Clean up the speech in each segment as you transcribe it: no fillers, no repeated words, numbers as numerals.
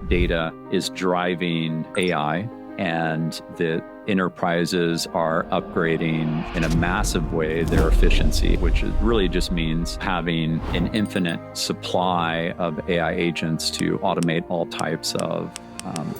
data is driving AI and that enterprises are upgrading in a massive way their efficiency, which really just means having an infinite supply of AI agents to automate all types of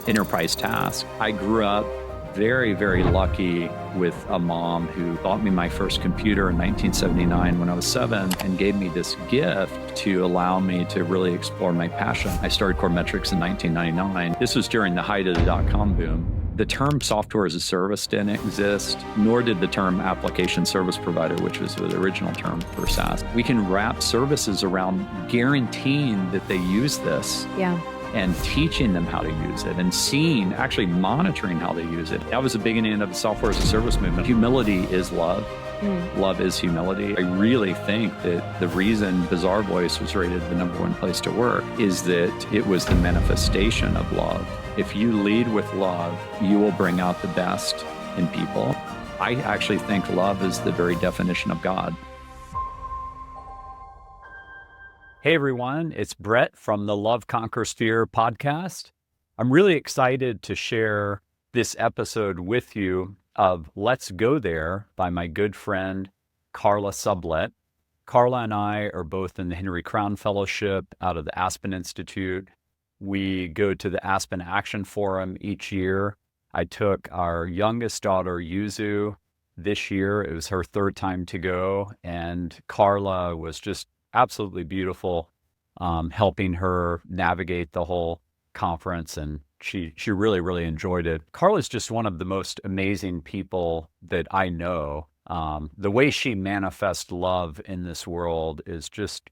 enterprise tasks. I grew up very, very lucky with a mom who bought me my first computer in 1979 when I was 7 and gave me this gift to allow me to really explore my passion. I started Coremetrics in 1999. This was during the height of the dot-com boom. The term software as a service didn't exist, nor did the term application service provider, which was the original term for SaaS. We can wrap services around guaranteeing that they use this. Yeah. And teaching them how to use it and actually monitoring how they use it. That was the beginning of the software as a service movement. Humility is love. Love is humility. I really think that the reason Bazaarvoice was rated the #1 place to work is that it was the manifestation of love. If you lead with love, you will bring out the best in people. I actually think love is the very definition of God. Hey everyone, it's Brett from the Love Conquers Fear podcast. I'm really excited to share this episode with you of Let's Go There by my good friend, Carla Sublett. Carla and I are both in the Henry Crown Fellowship out of the Aspen Institute. We go to the Aspen Action Forum each year. I took our youngest daughter, Yuzu, this year. It was her third time to go, and Carla was just absolutely beautiful, helping her navigate the whole conference, and she really, really enjoyed it. Carla's just one of the most amazing people that I know. The way she manifests love in this world is just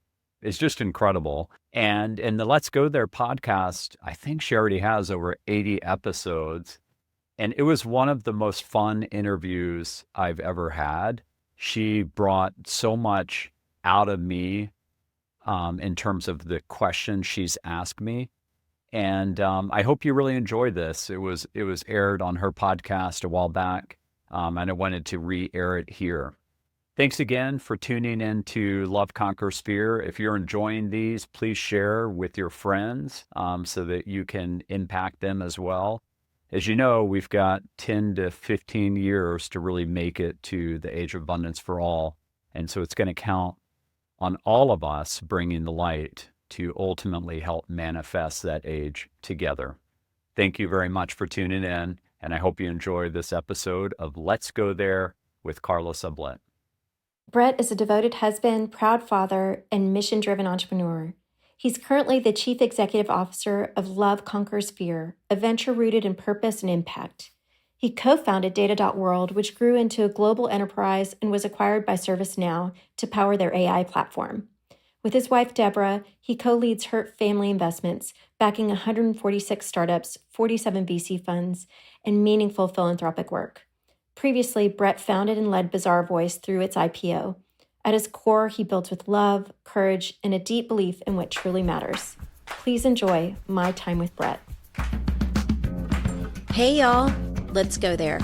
incredible. And in the Let's Go There podcast, I think she already has over 80 episodes. And it was one of the most fun interviews I've ever had. She brought so much out of me in terms of the questions she's asked me. And I hope you really enjoy this. It was aired on her podcast a while back, and I wanted to re-air it here. Thanks again for tuning in to Love Conquers Fear. If you're enjoying these, please share with your friends so that you can impact them as well. As you know, we've got 10 to 15 years to really make it to the age of abundance for all. And so it's going to count on all of us bringing the light to ultimately help manifest that age together. Thank you very much for tuning in, and I hope you enjoy this episode of Let's Go There with Carla Sublett. Brett is a devoted husband, proud father, and mission-driven entrepreneur. He's currently the Chief Executive Officer of Love Conquers Fear, a venture rooted in purpose and impact. He co-founded data.world, which grew into a global enterprise and was acquired by ServiceNow to power their AI platform. With his wife, Debra, he co-leads Hurt Family Investments, backing 146 startups, 47 VC funds, and meaningful philanthropic work. Previously, Brett founded and led Bazaarvoice through its IPO. At his core, he builds with love, courage, and a deep belief in what truly matters. Please enjoy my time with Brett. Hey, y'all. Let's go there.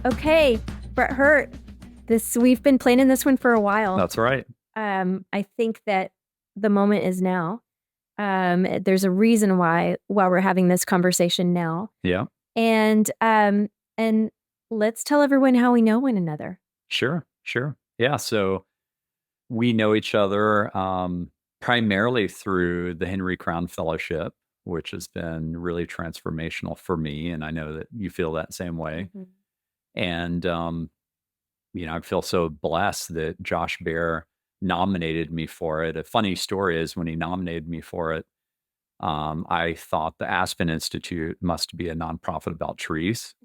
Okay, Brett Hurt. We've been planning this one for a while. That's right. I think that the moment is now. There's a reason why we're having this conversation now. Yeah. And let's tell everyone how we know one another. Sure. Yeah. So we know each other primarily through the Henry Crown Fellowship, which has been really transformational for me. And I know that you feel that same way. Mm-hmm. And, I feel so blessed that Josh Bear nominated me for it. A funny story is when he nominated me for it, I thought the Aspen Institute must be a nonprofit about trees.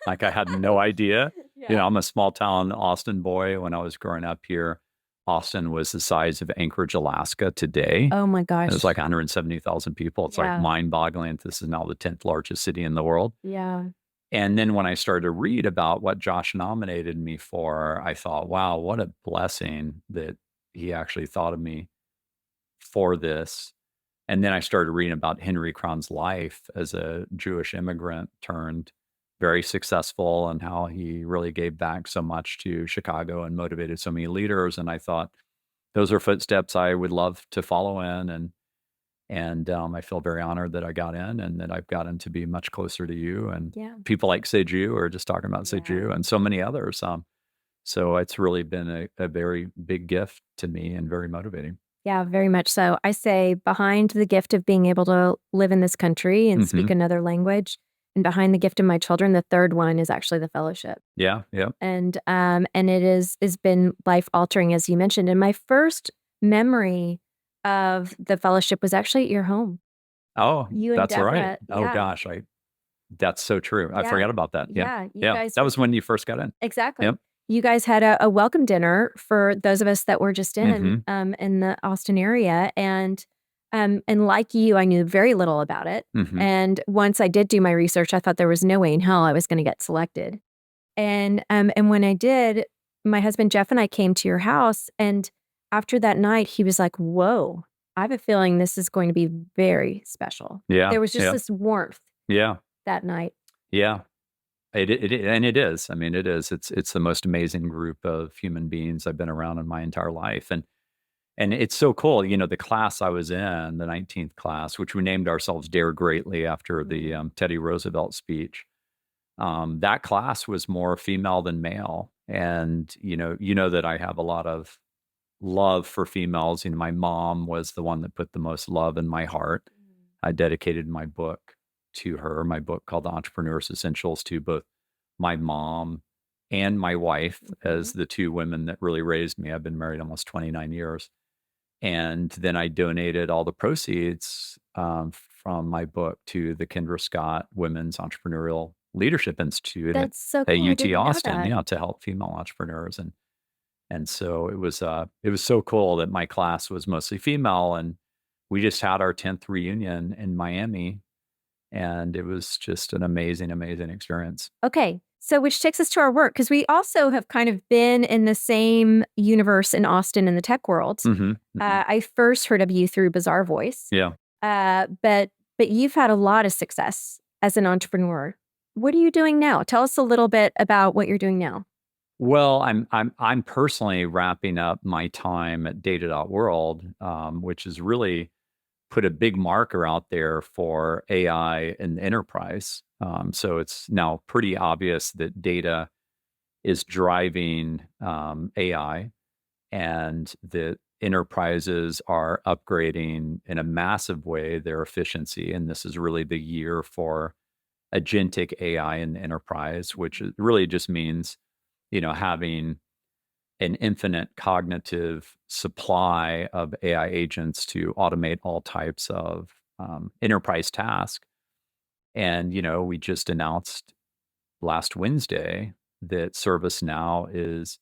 Like I had no idea. Yeah. I'm a small town Austin boy. When I was growing up here, Austin was the size of Anchorage, Alaska today. Oh my gosh. It was like 170,000 people. It's like mind-boggling. This is now the 10th largest city in the world. Yeah. And then when I started to read about what Josh nominated me for, I thought, wow, what a blessing that he actually thought of me for this. And then I started reading about Henry Crown's life as a Jewish immigrant turned very successful and how he really gave back so much to Chicago and motivated so many leaders. And I thought those are footsteps I would love to follow in. And I feel very honored that I got in and that I've gotten to be much closer to you and Yeah. people like Seju or just talking about Seju and so many others. So it's really been a very big gift to me and very motivating. Yeah, very much so. I say behind the gift of being able to live in this country and speak another language, and behind the gift of my children, the third one is actually the fellowship. Yeah. And it has been life altering, as you mentioned. And my first memory of the fellowship was actually at your home. Oh, You and that's right. Debra. Oh Yeah. gosh, that's so true. I Yeah. forgot about that. Yeah. Yeah. You Yeah. guys That were was when you first got in. exactly. Yep. You guys had a welcome dinner for those of us that were just in the Austin area, and like you, I knew very little about it. And once I did do my research, I thought there was no way in hell I was going to get selected. And when I did, my husband Jeff and I came to your house, and after that night, he was like, "Whoa, I have a feeling this is going to be very special." Yeah. There was just this warmth Yeah. that night. Yeah. And it is. I mean, it is. It's the most amazing group of human beings I've been around in my entire life. And it's so cool. You know, the class I was in, the 19th class, which we named ourselves Dare Greatly after the Teddy Roosevelt speech. That class was more female than male. And, you know that I have a lot of love for females. You know, my mom was the one that put the most love in my heart. I dedicated my book to her, my book called The Entrepreneur's Essentials, to both my mom and my wife as the two women that really raised me. I've been married almost 29 years. And then I donated all the proceeds from my book to the Kendra Scott Women's Entrepreneurial Leadership Institute That's so at cool. I UT didn't know Austin, that. to help female entrepreneurs. And so it was so cool that my class was mostly female, and we just had our 10th reunion in Miami, and it was just an amazing, amazing experience. Okay. So, which takes us to our work, because we also have kind of been in the same universe in Austin in the tech world. I first heard of you through Bazaarvoice. Yeah. But you've had a lot of success as an entrepreneur. What are you doing now? Tell us a little bit about what you're doing now. Well, I'm personally wrapping up my time at data.world, which has really put a big marker out there for AI in the enterprise. So it's now pretty obvious that data is driving AI, and that enterprises are upgrading in a massive way their efficiency. And this is really the year for agentic AI in the enterprise, which really just means, having an infinite cognitive supply of AI agents to automate all types of enterprise tasks. And, we just announced last Wednesday that ServiceNow is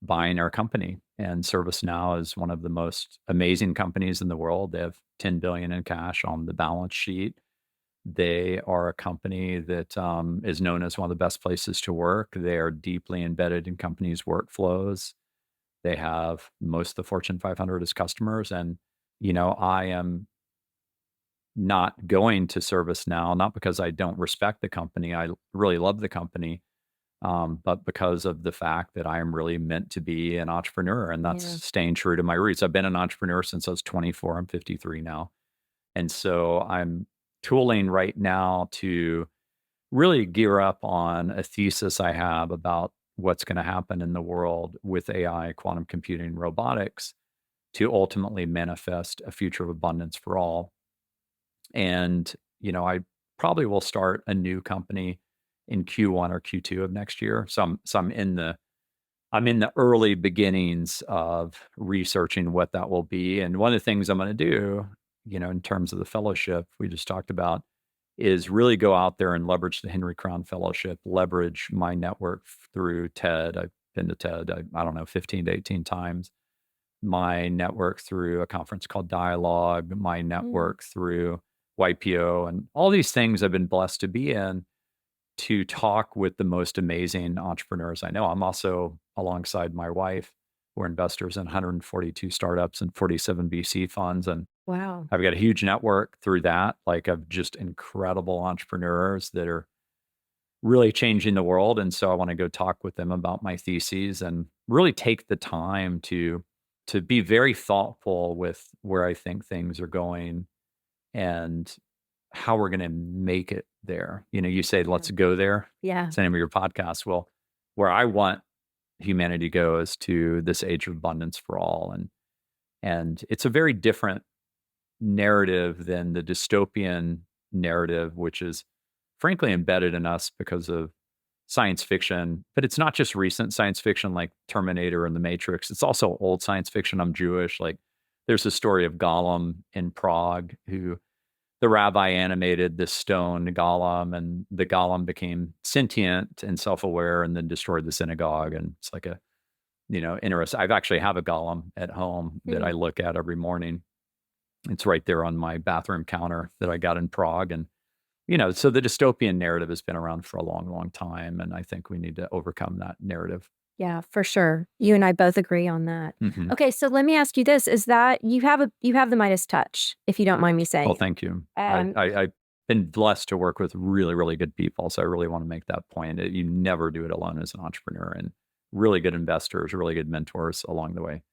buying our company. And ServiceNow is one of the most amazing companies in the world. They have 10 billion in cash on the balance sheet. They are a company that is known as one of the best places to work. They are deeply embedded in companies' workflows. They have most of the Fortune 500 as customers. And, I am not going to ServiceNow, not because I don't respect the company. I really love the company, but because of the fact that I am really meant to be an entrepreneur. And that's staying true to my roots. I've been an entrepreneur since I was 24. I'm 53 now. And so I'm tooling right now to really gear up on a thesis I have about what's going to happen in the world with AI, quantum computing, robotics, to ultimately manifest a future of abundance for all. And, I probably will start a new company in Q1 or Q2 of next year. So I'm in the early beginnings of researching what that will be. And one of the things I'm going to do, in terms of the fellowship we just talked about, is really go out there and leverage the Henry Crown Fellowship, leverage my network through TED. I've been to TED, I don't know, 15 to 18 times. My network through a conference called Dialogue, my network through YPO, and all these things I've been blessed to be in, to talk with the most amazing entrepreneurs I know. I'm also, alongside my wife, we're investors in 142 startups and 47 VC funds. And wow, I've got a huge network through that, like of just incredible entrepreneurs that are really changing the world. And so I want to go talk with them about my theses and really take the time to be very thoughtful with where I think things are going and how we're going to make it there. You say, let's go there. Yeah. It's the name of your podcast. Well, where I want humanity to go is to this age of abundance for all. And it's a very different narrative than the dystopian narrative, which is frankly embedded in us because of science fiction. But it's not just recent science fiction like Terminator and The Matrix. It's also old science fiction. I'm Jewish. Like there's a story of Gollum in Prague, who the rabbi animated this stone Gollum, and the Gollum became sentient and self-aware and then destroyed the synagogue. And it's like interesting. I've actually have a Gollum at home that I look at every morning. It's right there on my bathroom counter that I got in Prague. And, so the dystopian narrative has been around for a long, long time. And I think we need to overcome that narrative. Yeah, for sure. You and I both agree on that. Mm-hmm. Okay, so let me ask you this: is that you have the Midas touch, if you don't mind me saying? Well, thank you. I've been blessed to work with really, really good people. So I really want to make that point. You never do it alone as an entrepreneur, and really good investors, really good mentors along the way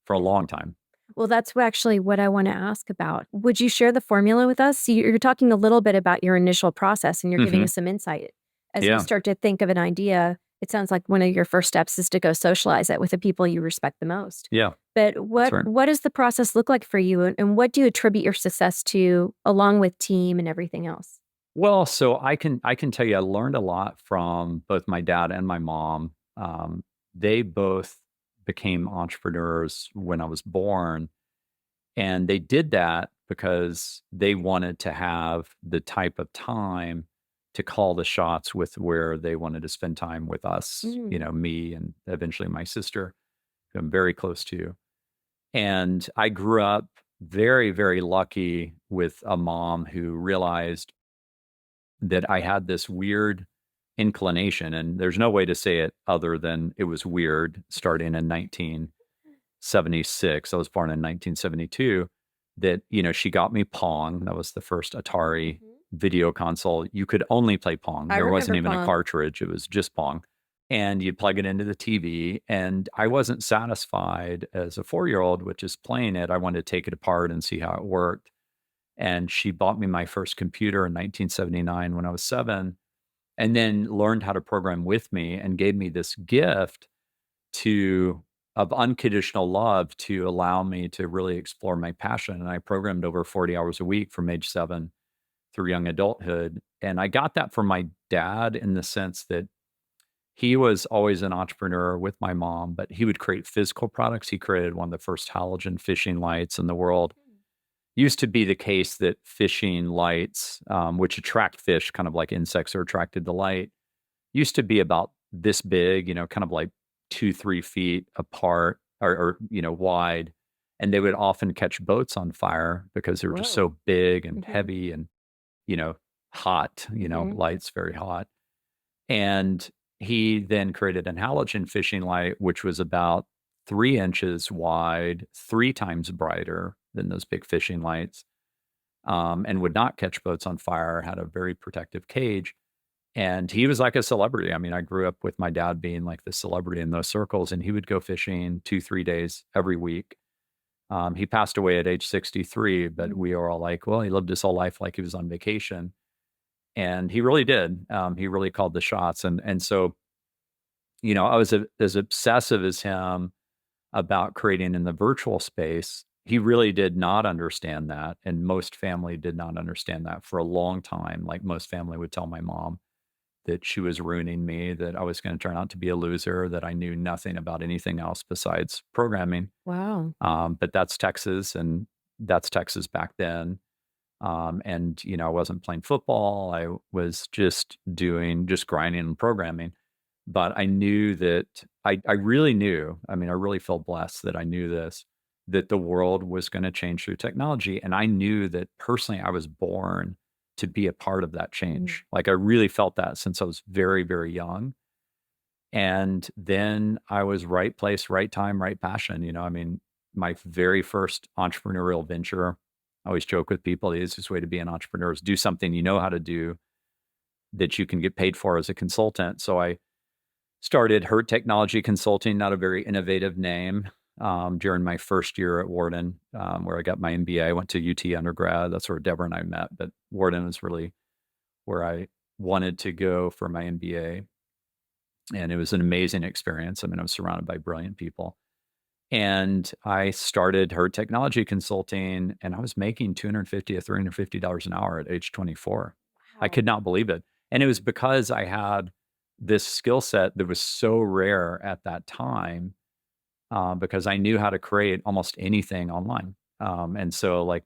for a long time. Well, that's actually what I want to ask about. Would you share the formula with us? So you're talking a little bit about your initial process, and you're giving us some insight. As we start to think of an idea, it sounds like one of your first steps is to go socialize it with the people you respect the most. Yeah. But what does the process look like for you, and what do you attribute your success to, along with team and everything else? Well, so I can tell you, I learned a lot from both my dad and my mom. They both became entrepreneurs when I was born. And they did that because they wanted to have the type of time to call the shots with where they wanted to spend time with us, me and eventually my sister, who I'm very close to. And I grew up very, very lucky with a mom who realized that I had this weird inclination, and there's no way to say it other than it was weird, starting in 1976. I was born in 1972. That, she got me Pong. That was the first Atari video console. You could only play Pong. There wasn't even a cartridge. It was just Pong. And you'd plug it into the TV. And I wasn't satisfied as a 4-year-old with just playing it. I wanted to take it apart and see how it worked. And she bought me my first computer in 1979 when I was 7, and then learned how to program with me and gave me this gift of unconditional love to allow me to really explore my passion. And I programmed over 40 hours a week from age 7 through young adulthood. And I got that from my dad in the sense that he was always an entrepreneur with my mom, but he would create physical products. He created one of the first halogen fishing lights in the world. Used to be the case that fishing lights, which attract fish, kind of like insects are attracted to light, used to be about this big, kind of like 2-3 feet apart or wide. And they would often catch boats on fire because they were just so big and heavy and, hot, lights very hot. And he then created an halogen fishing light, which was about 3 inches wide, 3 times brighter than those big fishing lights, and would not catch boats on fire, had a very protective cage. And he was like a celebrity. I mean, I grew up with my dad being like the celebrity in those circles, and he would go fishing 2-3 days every week. He passed away at age 63, but we were all like, well, he lived his whole life like he was on vacation. And he really did. He really called the shots. And so, I was as obsessive as him about creating in the virtual space. He really did not understand that. And most family did not understand that for a long time. Like most family would tell my mom that she was ruining me, that I was going to turn out to be a loser, that I knew nothing about anything else besides programming. Wow. But that's Texas, and that's Texas back then. And, I wasn't playing football. I was just grinding and programming. But I knew that I really knew, I really felt blessed that I knew this, that the world was going to change through technology. And I knew that personally, I was born to be a part of that change. Like I really felt that since I was very, very young. And then I was right place, right time, right passion. My very first entrepreneurial venture, I always joke with people, the easiest way to be an entrepreneur is do something you know how to do that you can get paid for as a consultant. So I started Hurt Technology Consulting, not a very innovative name, during my first year at Wharton, where I got my MBA. I went to UT undergrad. That's where Debra and I met. But Wharton was really where I wanted to go for my MBA. And it was an amazing experience. I mean, I was surrounded by brilliant people. And I started Hurt Technology Consulting, and I was making $250 to $350 an hour at age 24. I could not believe it. And it was because I had this skill set that was so rare at that time, because I knew how to create almost anything online. And so I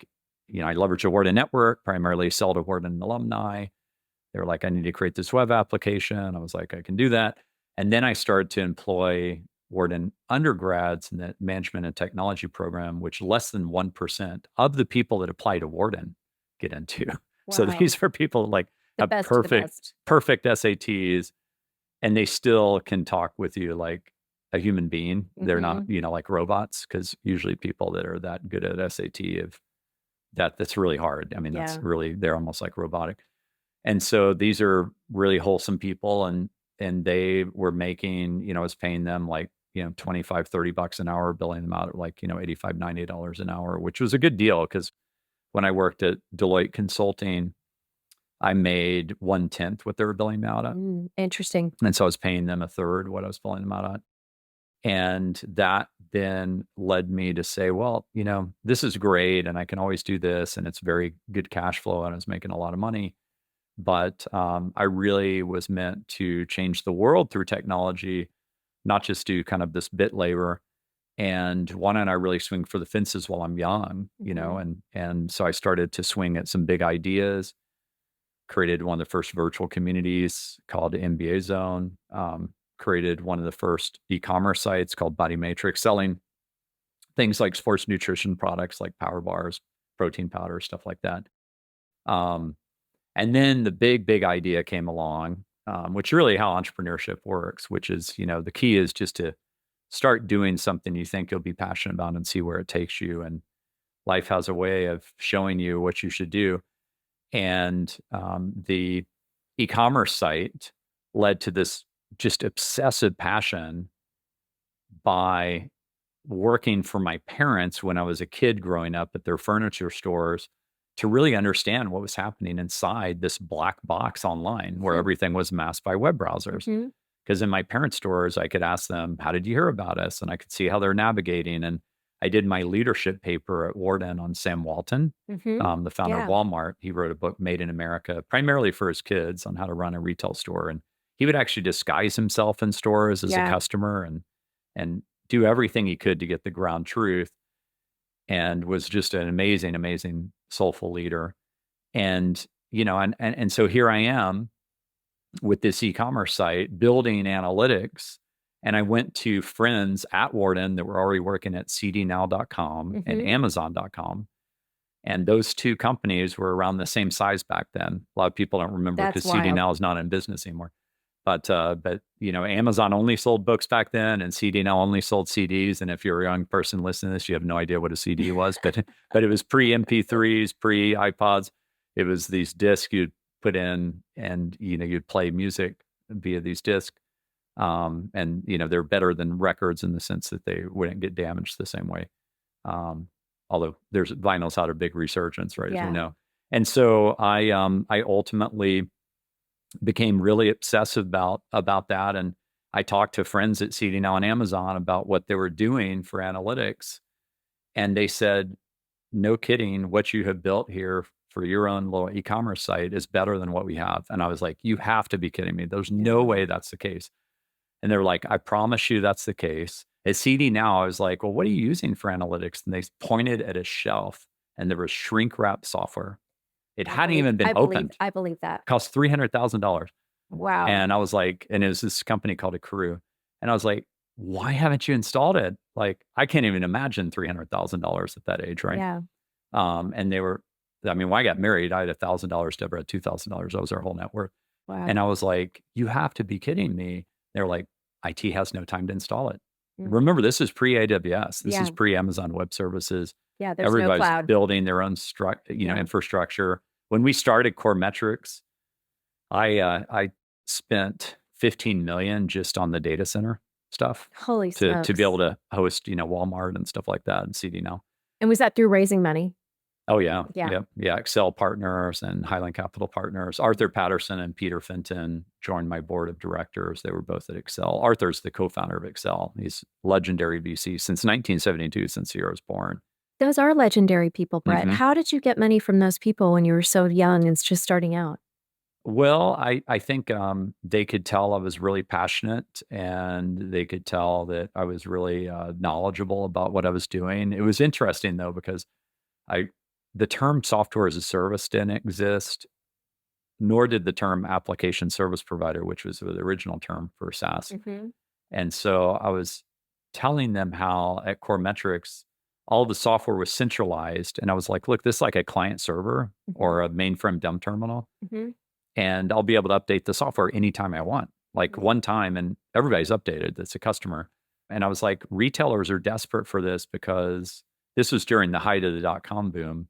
leveraged a Wharton network, primarily sell to Wharton alumni. They were like, I need to create this web application. I was like, I can do that. And then I started to employ Wharton undergrads in the management and technology program, which less than 1% of the people that apply to Wharton get into. Wow. So these are people like have perfect SATs, and they still can talk with you like a human being. Mm-hmm. They're not, like robots, because usually people that are that good at SAT that's really hard. I mean, that's really, they're almost like robotic. And so these are really wholesome people, and they were making, I was paying them like, $25, $30 an hour, billing them out at like, $85, $90 an hour, which was a good deal, because when I worked at Deloitte Consulting, I made 1/10 what they were billing me out at. Interesting. And so I was paying them a third what I was billing them out at. And that then led me to say, well, this is great, and I can always do this, and it's very good cash flow, and I was making a lot of money. But I really was meant to change the world through technology, not just do kind of this bit labor. And why don't I really swing for the fences while I'm young, and so I started to swing at some big ideas, created one of the first virtual communities called MBA Zone, created one of the first e-commerce sites called Body Matrix, selling things like sports nutrition products like power bars, protein powder, stuff like that. And then the big idea came along, which is really how entrepreneurship works, which is, the key is just to start doing something you think you'll be passionate about and see where it takes you. And life has a way of showing you what you should do. And the e-commerce site led to this just obsessive passion by working for my parents when I was a kid growing up at their furniture stores, to really understand what was happening inside this black box online where everything was masked by web browsers. Because in my parents' stores, I could ask them, how did you hear about us? And I could see how they're navigating. And I did my leadership paper at Wharton on Sam Walton, the founder of Walmart. He wrote a book, Made in America, primarily for his kids, on how to run a retail store. And he would actually disguise himself in stores as a customer and do everything he could to get the ground truth, and was just an amazing, soulful leader. And, and so here I am with this e-commerce site building analytics. And I went to friends at Wharton that were already working at cdnow.com and amazon.com. And those two companies were around the same size back then. A lot of people don't remember, because CDNow is not in business anymore. But Amazon only sold books back then, and CDNow only sold CDs. And if you're a young person listening to this, you have no idea what a CD was, but it was pre-MP3s, pre-iPods. It was these discs you'd put in, and you'd play music via these discs. And they're better than records in the sense that they wouldn't get damaged the same way. Although there's vinyl's had a big resurgence, right? As we know. And so I ultimately became really obsessive about that. And I talked to friends at CDNow and Amazon about what they were doing for analytics. And they said, no kidding, what you have built here for your own little e-commerce site is better than what we have. And I was like, you have to be kidding me. There's no way that's the case. And they're like, I promise you that's the case. At CDNow, I was like, well, what are you using for analytics? And they pointed at a shelf, and there was shrink wrap software. It hadn't even been opened. I believe that. It cost $300,000. Wow. And I was like, and it was this company called Crew. And I was like, why haven't you installed it? Like, I can't even imagine $300,000 at that age, right? Yeah. And they were, when I got married, I had $1,000, Debra had $2,000. That was our whole net worth. Wow. And I was like, you have to be kidding me. They were like, IT has no time to install it. Remember, this is pre-AWS. This is pre-Amazon Web Services. Yeah, there's Everybody's no cloud. building their own infrastructure. When we started Coremetrics, I spent 15 million just on the data center stuff Holy to be able smokes. to host, Walmart and stuff like that and CD Now. And was that through raising money? Oh yeah, Yeah. yeah. Excel partners and Highland Capital partners. Arthur Patterson and Peter Fenton joined my board of directors. They were both at Excel. Arthur's the co-founder of Excel. He's legendary VC since 1972, since the year I was born. Those are legendary people, Brett. Mhm. How did you get money from those people when you were so young and just starting out? Well, I think they could tell I was really passionate, and they could tell that I was really knowledgeable about what I was doing. It was interesting though because I the term software as a service didn't exist, nor did the term application service provider, which was the original term for SaaS. Mm-hmm. And so I was telling them how at Coremetrics, all the software was centralized. And I was like, look, this is like a client server or a mainframe dumb terminal. Mm-hmm. And I'll be able to update the software anytime I want, like Mm-hmm. one time, and everybody's updated. That's a customer. And I was like, retailers are desperate for this because this was during the height of the dot-com boom.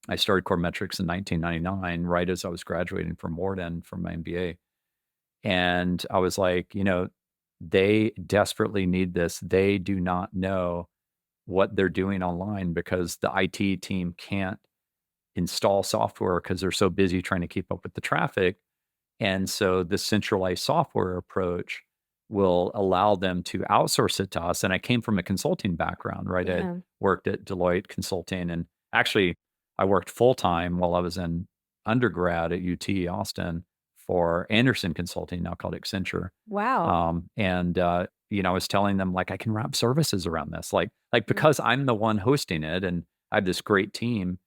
I started Coremetrics in 1999, right as I was graduating from Wharton from my MBA. And I was like, they desperately need this. They do not know what they're doing online because the IT team can't install software because they're so busy trying to keep up with the traffic. And so the centralized software approach will allow them to outsource it to us. And I came from a consulting background, right? I Yeah. worked at Deloitte Consulting, and actually I worked full time while I was in undergrad at UT Austin for Anderson Consulting, now called Accenture. Wow. I was telling them like I can wrap services around this, like Mm. because I'm the one hosting it, and I have this great team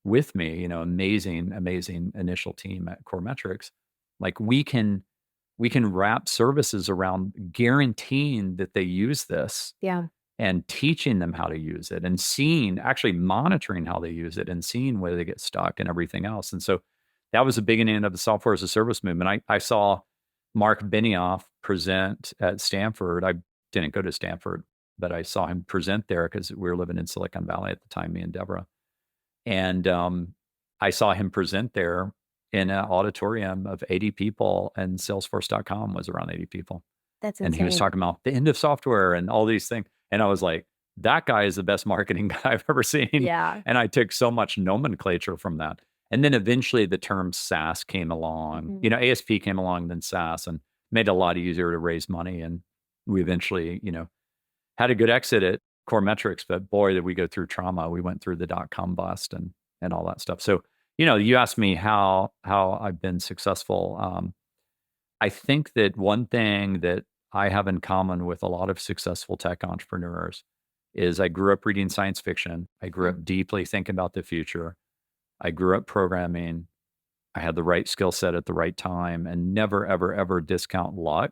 with me, amazing, amazing initial team at Coremetrics. Like we can wrap services around guaranteeing that they use this Yeah. and teaching them how to use it and actually monitoring how they use it and seeing where they get stuck and everything else. And so that was the beginning of the software as a service movement. I saw Mark Benioff present at Stanford. I didn't go to Stanford, but I saw him present there because we were living in Silicon Valley at the time, me and Debra. And I saw him present there in an auditorium of 80 people, and Salesforce.com was around 80 people. That's And he was insane. talking about the end of software and all these things. And I was like, that guy is the best marketing guy I've ever seen. Yeah. And I took so much nomenclature from that. And then eventually the term SaaS came along. Mhm. ASP came along, then SaaS, and made it a lot easier to raise money. And we eventually, had a good exit at Coremetrics, but boy, did we go through trauma. We went through the dot-com bust and all that stuff. So, you asked me how I've been successful. I think that one thing that I have in common with a lot of successful tech entrepreneurs is I grew up reading science fiction. I grew Mhm. up deeply thinking about the future. I grew up programming. I had the right skill set at the right time and never, ever, ever discount luck.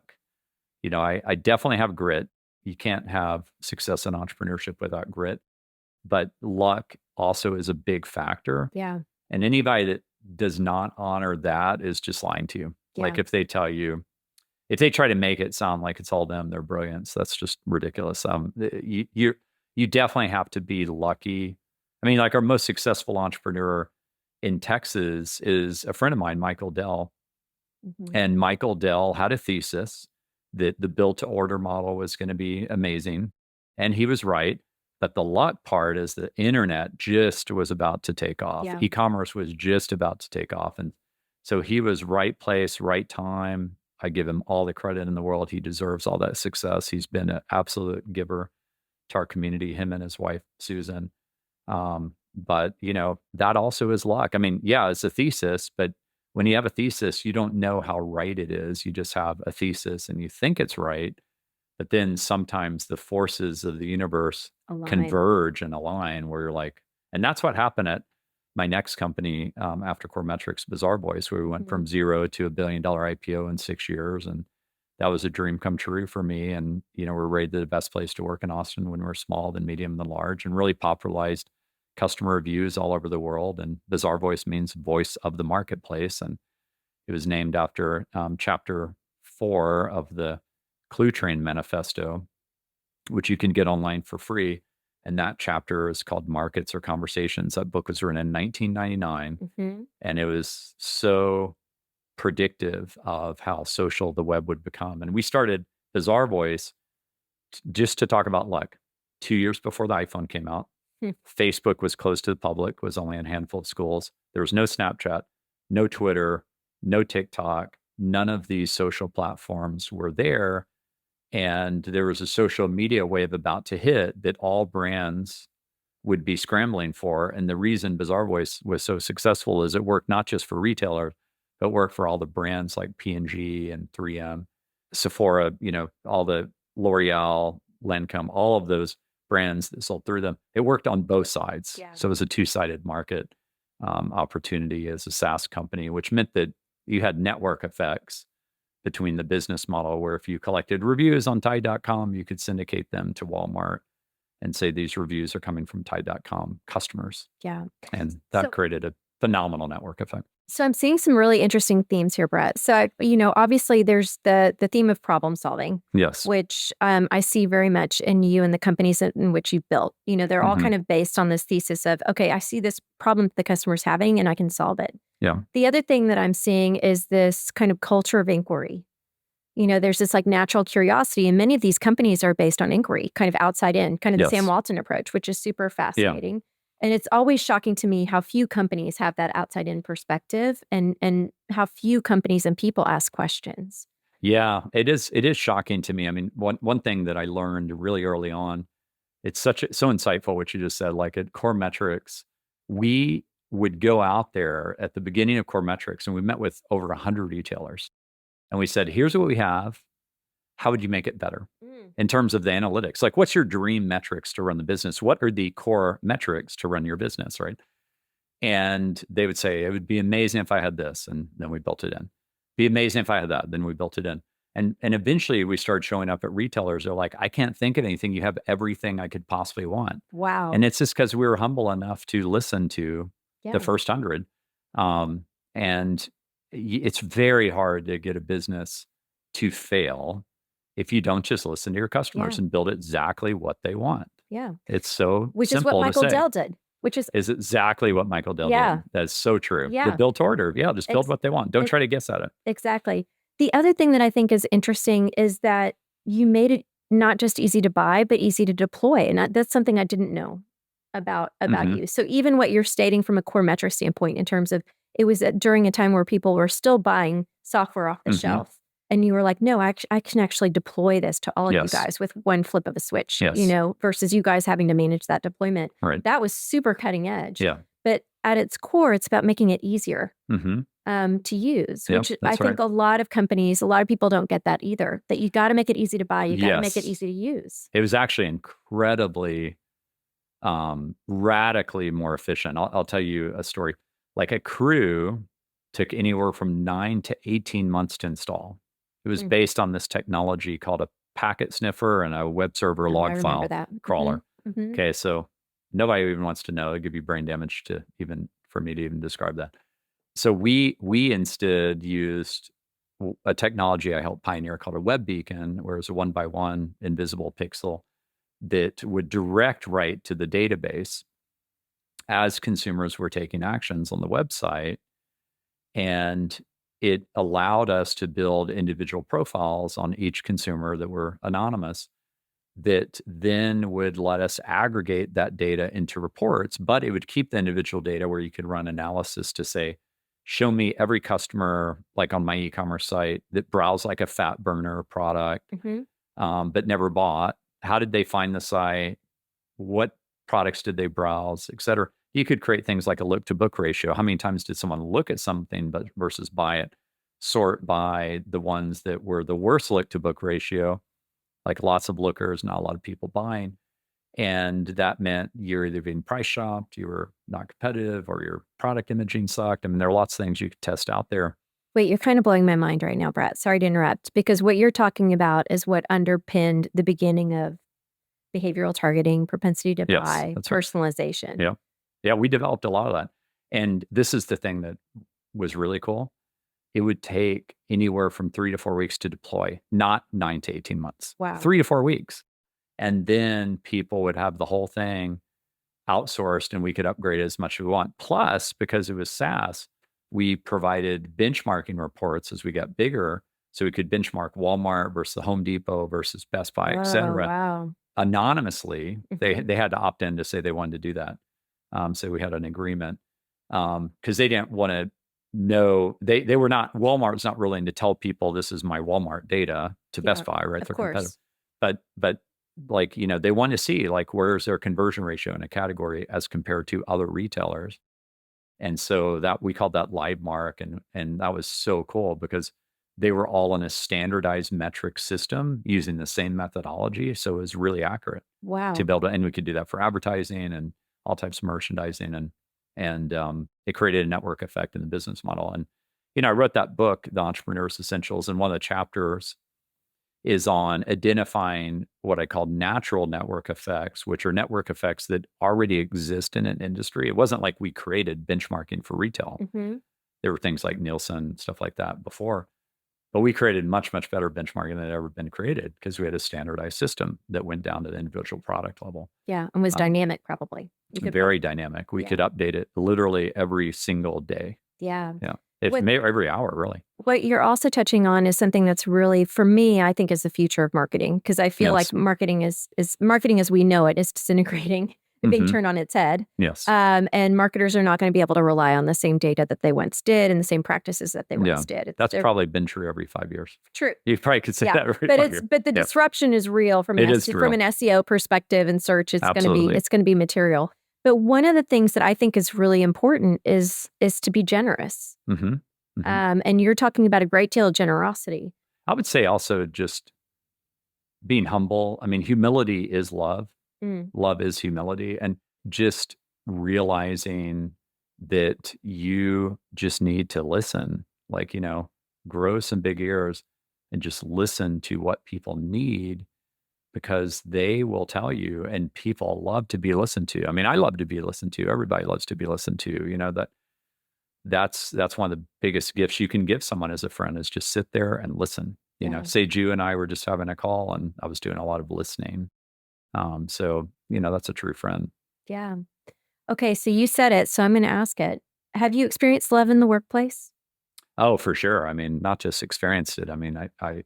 I definitely have grit. You can't have success in entrepreneurship without grit, but luck also is a big factor. Yeah. And anybody that does not honor that is just lying to you. Like Yeah. if they try to make it sound like it's all them, they're brilliant. So that's just ridiculous. You definitely have to be lucky. I mean, like our most successful entrepreneur in Texas is a friend of mine, Michael Dell. Mhm. And Michael Dell had a thesis that the build to order model was going to be amazing. And he was right. But the luck part is the internet just was about to take off. Yeah. E-commerce was just about to take off. And so he was right place, right time. I give him all the credit in the world. He deserves all that success. He's been an absolute giver to our community, him and his wife, Susan. But that also is luck. I mean, yeah, it's a thesis, but when you have a thesis, you don't know how right it is. You just have a thesis and you think it's right. But then sometimes the forces of the universe Align. converge and align where you're like, and that's what happened at my next company after Coremetrics, Bazaarvoice, where we went Mhm. from zero to $1 billion IPO in 6 years. And that was a dream come true for me. And, we're rated the best place to work in Austin when we're small, then medium, then large, and really popularized customer reviews all over the world. And Bazaarvoice means voice of the marketplace. And it was named after chapter 4 of the Clue Train Manifesto, which you can get online for free. And that chapter is called Markets or Conversations. That book was written in 1999. Mhm. And it was so predictive of how social the web would become. And we started Bazaarvoice just to talk about luck. 2 years before the iPhone came out, Facebook was closed to the public, was only in a handful of schools. There was no Snapchat, no Twitter, no TikTok. None of these social platforms were there. And there was a social media wave about to hit that all brands would be scrambling for. And the reason Bazaarvoice was so successful is it worked not just for retailers, but worked for all the brands like P&G and 3M, Sephora, all the L'Oreal, Lancome, all of those brands that sold through them. It worked on both sides. Yeah. So it was a two-sided market opportunity as a SaaS company, which meant that you had network effects between the business model where if you collected reviews on Tide.com, you could syndicate them to Walmart and say these reviews are coming from Tide.com customers. Yeah. And that created a phenomenal network effect. So I'm seeing some really interesting themes here, Brett. So, obviously there's the theme of problem solving. Yes. Which I see very much in you and the companies in which you've built. They're all kind of based on this thesis of, okay, I see this problem the customer's having and I can solve it. Yeah. The other thing that I'm seeing is this kind of culture of inquiry. There's this like natural curiosity, and many of these companies are based on inquiry, kind of outside in, kind of the Sam Walton approach, which is super fascinating. Yeah. And it's always shocking to me how few companies have that outside in perspective and how few companies and people ask questions. Yeah, it is shocking to me. I mean, one thing that I learned really early on, it's so insightful what you just said. Like at Coremetrics, we would go out there at the beginning of Coremetrics and we met with over 100 retailers. And we said, here's what we have. How would you make it better in terms of the analytics? Like, what's your dream metrics to run the business? What are the core metrics to run your business, right? And they would say, it would be amazing if I had this. And then we built it in. Be amazing if I had that. Then we built it in. And eventually we started showing up at retailers. They're like, I can't think of anything. You have everything I could possibly want. Wow. And it's just because we were humble enough to listen to the first 100. And it's very hard to get a business to fail if you don't just listen to your customers and build exactly what they want. Yeah. It's so Which simple is what Michael to say. Dell did. Which is exactly what Michael Dell did. That's so true. Yeah. The build to order. Yeah, just build what they want. Don't try to guess at it. Exactly. The other thing that I think is interesting is that you made it not just easy to buy, but easy to deploy. And that's something I didn't know about you. So even what you're stating from a Coremetrics standpoint in terms of it was during a time where people were still buying software off the shelf. And you were like, no, I can actually deploy this to all of you guys with one flip of a switch, versus you guys having to manage that deployment. Right. That was super cutting edge. Yeah. But at its core, it's about making it easier to use, which I think a lot of companies, a lot of people don't get that either, that you got to make it easy to buy. You got to make it easy to use. It was actually incredibly, radically more efficient. I'll tell you a story. Like a crew took anywhere from 9 to 18 months to install. It was based on this technology called a packet sniffer and a web server log file crawler. Okay, so nobody even wants to know. It'll give you brain damage for me to even describe that. So we instead used a technology I helped pioneer called a web beacon, where it was a 1x1 invisible pixel that would direct write to the database as consumers were taking actions on the website. And it allowed us to build individual profiles on each consumer that were anonymous that then would let us aggregate that data into reports, but it would keep the individual data where you could run analysis to say, show me every customer, like on my e-commerce site, that browsed like a fat burner product, but never bought. How did they find the site? What products did they browse, et cetera? You could create things like a look to book ratio. How many times did someone look at something versus buy it? Sort by the ones that were the worst look to book ratio, like lots of lookers, not a lot of people buying. And that meant you're either being price shopped, you were not competitive, or your product imaging sucked. I mean, there are lots of things you could test out there. Wait, you're kind of blowing my mind right now, Brett. Sorry to interrupt, because what you're talking about is what underpinned the beginning of behavioral targeting, propensity to buy, personalization. Right. Yeah, we developed a lot of that. And this is the thing that was really cool. It would take anywhere from 3 to 4 weeks to deploy, not 9 to 18 months. Wow. 3 to 4 weeks. And then people would have the whole thing outsourced and we could upgrade as much as we want. Plus, because it was SaaS, we provided benchmarking reports as we got bigger, so we could benchmark Walmart versus the Home Depot versus Best Buy, et cetera. Wow. Anonymously. They had to opt in to say they wanted to do that. So we had an agreement because they didn't want to know. They were not, Walmart's not willing to tell people this is my Walmart data to Best Buy, right? Of course. But like, they want to see like where's their conversion ratio in a category as compared to other retailers. And so that we called that live mark, and that was so cool because they were all in a standardized metric system using the same methodology. So it was really accurate Wow. to be able to, and we could do that for advertising and all types of merchandising, and it created a network effect in the business model. And I wrote that book, The Entrepreneur's Essentials, and one of the chapters is on identifying what I call natural network effects, which are network effects that already exist in an industry. It wasn't like we created benchmarking for retail. There were things like Nielsen, stuff like that before. But we created much, much better benchmarking than had ever been created because we had a standardized system that went down to the individual product level. Yeah, and was dynamic probably. Very dynamic. We could update it literally every single day. Yeah. Yeah. Every hour, really. What you're also touching on is something that's really, for me, I think is the future of marketing, because I feel like marketing is marketing as we know it is disintegrating, being turned on its head. Yes. And marketers are not going to be able to rely on the same data that they once did and the same practices that they once did. That's probably been true every 5 years. True. You probably could say that every 5 years. But the disruption is real from an SEO perspective and search. It's going to be material. But one of the things that I think is really important is to be generous. And you're talking about a great deal of generosity. I would say also just being humble. I mean, humility is love. Love is humility. And just realizing that you just need to listen, like, grow some big ears and just listen to what people need, because they will tell you, and people love to be listened to. I mean, I love to be listened to. Everybody loves to be listened to. That's one of the biggest gifts you can give someone as a friend, is just sit there and listen. Say Ju and I were just having a call and I was doing a lot of listening. So, that's a true friend. Yeah. Okay. So you said it, so I'm going to ask it. Have you experienced love in the workplace? Oh, for sure. I mean, not just experienced it. I mean, I'm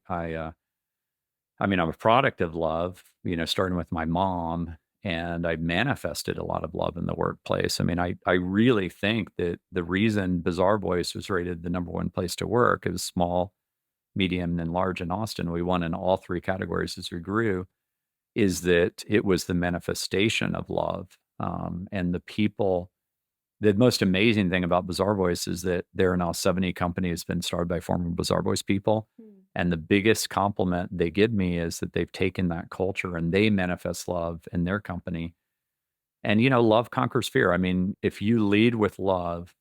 a product of love, starting with my mom, and I manifested a lot of love in the workplace. I mean, I really think that the reason Bazaarvoice was rated the #1 place to work, it was small, medium, and large in Austin. We won in all 3 categories as we grew, is that it was the manifestation of love. And the people, the most amazing thing about Bazaarvoice is that there are now 70 companies been started by former Bazaarvoice people. And the biggest compliment they give me is that they've taken that culture and they manifest love in their company. And, love conquers fear. I mean, if you lead with love,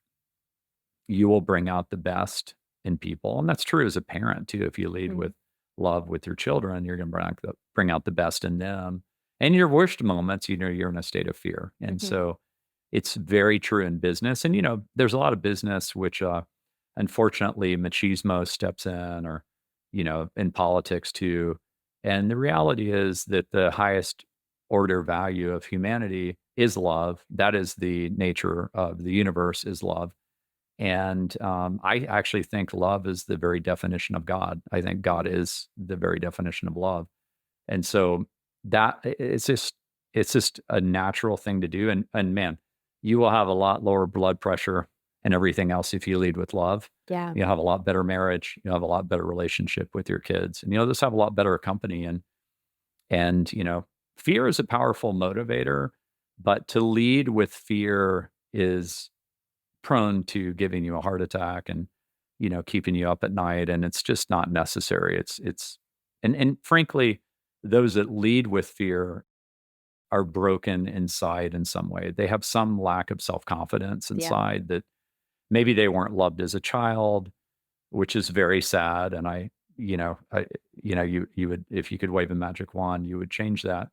you will bring out the best in people. And that's true as a parent too. If you lead with love with your children, you're going to bring out the best in them. And your worst moments, you're in a state of fear. And so it's very true in business. And, there's a lot of business which, unfortunately, machismo steps in, or, in politics too. And the reality is that the highest order value of humanity is love. That is the nature of the universe, is love. And I actually think love is the very definition of God. I think God is the very definition of love. And so that it's just a natural thing to do. And man, you will have a lot lower blood pressure and everything else if you lead with love. Yeah. You'll have a lot better marriage. You'll have a lot better relationship with your kids. And you'll just have a lot better company. And fear is a powerful motivator, but to lead with fear is prone to giving you a heart attack and, keeping you up at night. And it's just not necessary. And frankly, those that lead with fear are broken inside in some way. They have some lack of self-confidence inside that maybe they weren't loved as a child, which is very sad. And you would, if you could wave a magic wand, you would change that.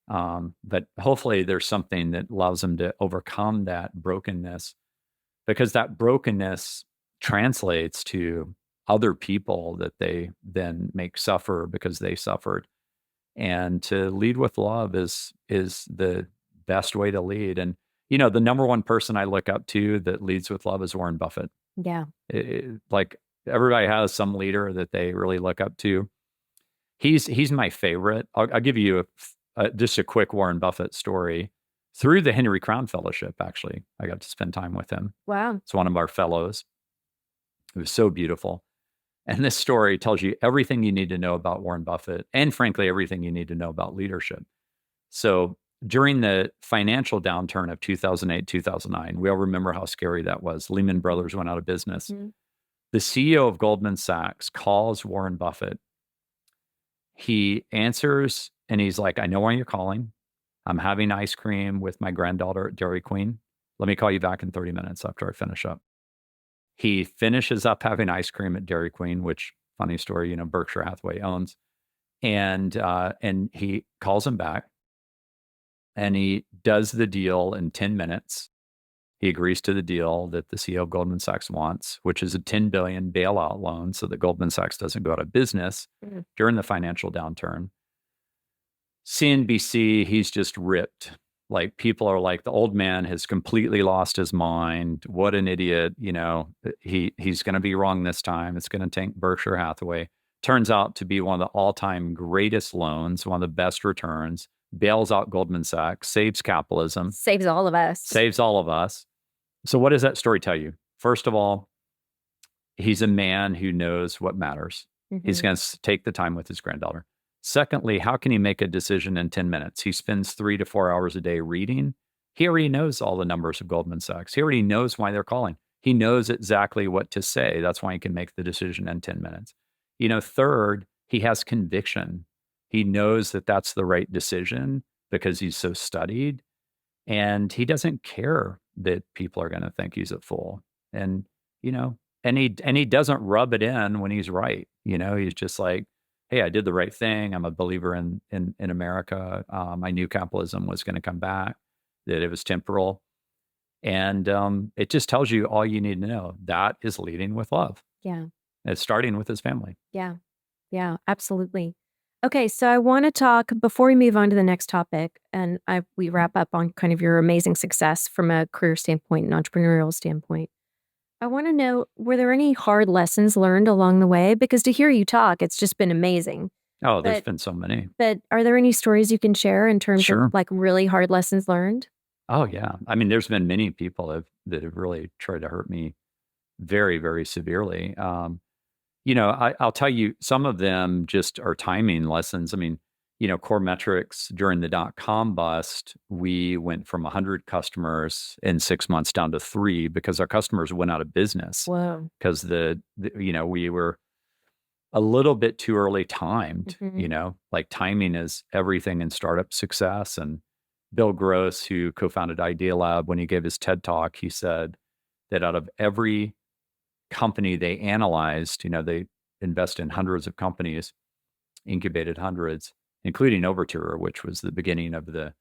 But hopefully there's something that allows them to overcome that brokenness, because that brokenness translates to other people that they then make suffer because they suffered. And to lead with love is the best way to lead. And, The number one person I look up to that leads with love is Warren Buffett. Yeah. Like everybody has some leader that they really look up to. He's my favorite. I'll give you just a quick Warren Buffett story. Through the Henry Crown Fellowship, actually, I got to spend time with him. Wow. It's one of our fellows. It was so beautiful. And this story tells you everything you need to know about Warren Buffett and, frankly, everything you need to know about leadership. So during the financial downturn of 2008, 2009, we all remember how scary that was. Lehman Brothers went out of business. Mm-hmm. The CEO of Goldman Sachs calls Warren Buffett. He answers and he's like, I know why you're calling. I'm having ice cream with my granddaughter at Dairy Queen. Let me call you back in 30 minutes after I finish up. He finishes up having ice cream at Dairy Queen, which, funny story, Berkshire Hathaway owns. And he calls him back and he does the deal in 10 minutes. He agrees to the deal that the CEO of Goldman Sachs wants, which is a $10 billion bailout loan so that Goldman Sachs doesn't go out of business during the financial downturn. CNBC, he's just ripped. Like people are like, the old man has completely lost his mind. What an idiot. He's going to be wrong this time. It's going to tank Berkshire Hathaway. Turns out to be one of the all-time greatest loans, one of the best returns, bails out Goldman Sachs, saves capitalism. Saves all of us. Saves all of us. So what does that story tell you? First of all, he's a man who knows what matters. Mm-hmm. He's going to take the time with his granddaughter. Secondly, how can he make a decision in 10 minutes? He spends 3 to 4 hours a day reading. He already knows all the numbers of Goldman Sachs. He already knows why they're calling. He knows exactly what to say. That's why he can make the decision in 10 minutes. Third, he has conviction. He knows that that's the right decision because he's so studied. And he doesn't care that people are going to think he's a fool. And, and he doesn't rub it in when he's right. He's just like, hey, I did the right thing. I'm a believer in America. I knew capitalism was going to come back, that it was temporal. And it just tells you all you need to know. That is leading with love. Yeah. It's starting with his family. Yeah. Yeah, absolutely. Okay, so I want to talk, before we move on to the next topic, and we wrap up on kind of your amazing success from a career standpoint and entrepreneurial standpoint. I want to know, were there any hard lessons learned along the way? Because to hear you talk, it's just been amazing. Oh, there's been so many. But are there any stories you can share in terms of like really hard lessons learned? Oh, yeah. I mean, there's been many people that have really tried to hurt me very, very severely. I'll tell you, some of them just are timing lessons. I mean, Coremetrics during the .com bust, we went from 100 customers in 6 months down to 3 because our customers went out of business. Wow. Because we were a little bit too early timed. Mm-hmm. Like timing is everything in startup success. And Bill Gross, who co-founded Idea Lab, when he gave his TED Talk, he said that out of every company they analyzed, they invest in hundreds of companies, incubated hundreds, including Overture, which was the beginning of the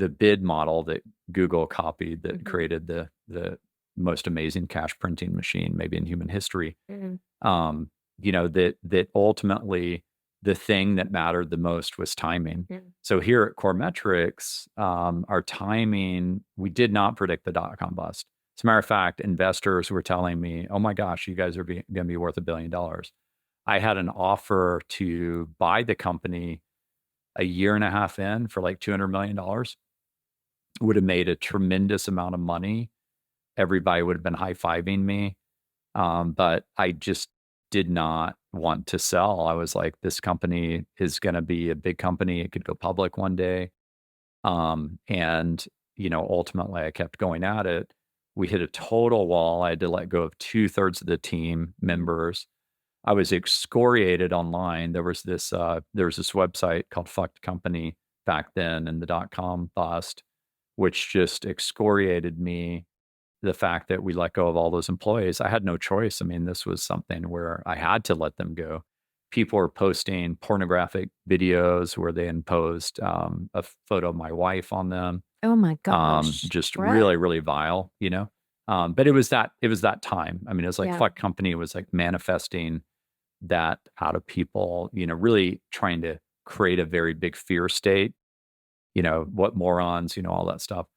bid model that Google copied that created the most amazing cash printing machine maybe in human history. Mm-hmm. That ultimately the thing that mattered the most was timing. Mm-hmm. So here at Coremetrics, our timing, we did not predict the .com bust. As a matter of fact, investors were telling me, oh my gosh, you guys are going to be worth $1 billion. I had an offer to buy the company a year and a half in for like $200 million. Would have made a tremendous amount of money. Everybody would have been high-fiving me. But I just did not want to sell. I was like, this company is going to be a big company. It could go public one day. And ultimately I kept going at it. We hit a total wall. I had to let go of 2/3 of the team members. I was excoriated online. There was this website called Fucked Company back then in the .com bust, which just excoriated me. The fact that we let go of all those employees, I had no choice. I mean, this was something where I had to let them go. People were posting pornographic videos where they imposed a photo of my wife on them. Oh my gosh! Just really, really vile, But it was that time. I mean, it was like Fuck Company was like manifesting that out of people, really trying to create a very big fear state. What morons, all that stuff.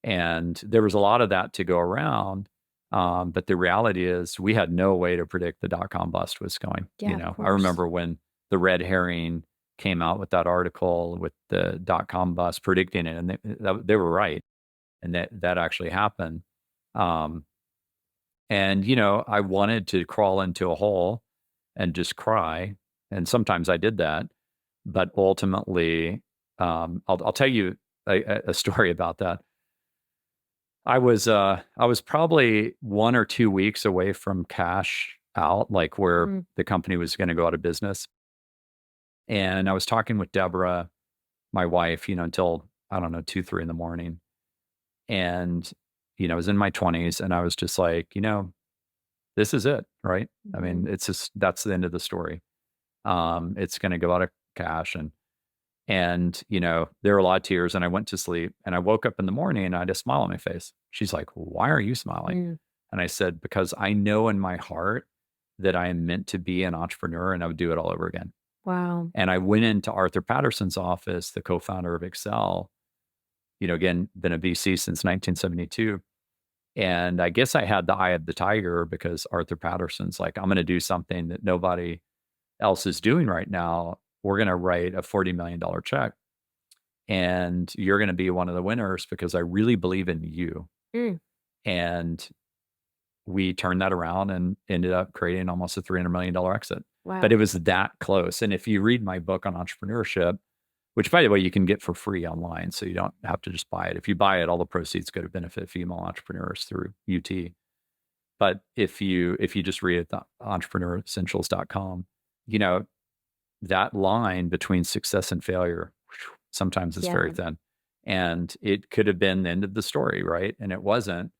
And there was a lot of that to go around. But the reality is we had no way to predict the dot-com bust was going. Yeah, of I remember when the Red Herring came out with that article with the dot-com bust predicting it, and they were right. And that actually happened. And, I wanted to crawl into a hole and just cry. And sometimes I did that. But ultimately, I'll tell you a story about that. I was probably 1 or 2 weeks away from cash out, like where the company was going to go out of business. And I was talking with Debra, my wife, until, I don't know, 2, 3 in the morning. And, I was in my 20s and I was just like, this is it, right? I mean, it's just, that's the end of the story. It's going to go out of cash. And, there were a lot of tears and I went to sleep and I woke up in the morning and I had a smile on my face. She's like, why are you smiling? And I said, because I know in my heart that I am meant to be an entrepreneur and I would do it all over again. Wow. And I went into Arthur Patterson's office, the co-founder of Excel, again, been a VC since 1972. And I guess I had the eye of the tiger because Arthur Patterson's like, I'm going to do something that nobody else is doing right now. We're going to write a $40 million check and you're going to be one of the winners because I really believe in you. And we turned that around and ended up creating almost a $300 million exit. Wow. But it was that close. And if you read my book on entrepreneurship, which, by the way, you can get for free online, so you don't have to just buy it. If you buy it, all the proceeds go to benefit female entrepreneurs through UT. But if you just read it, entrepreneuressentials.com, that line between success and failure, sometimes it's very thin. And it could have been the end of the story, right? And it wasn't.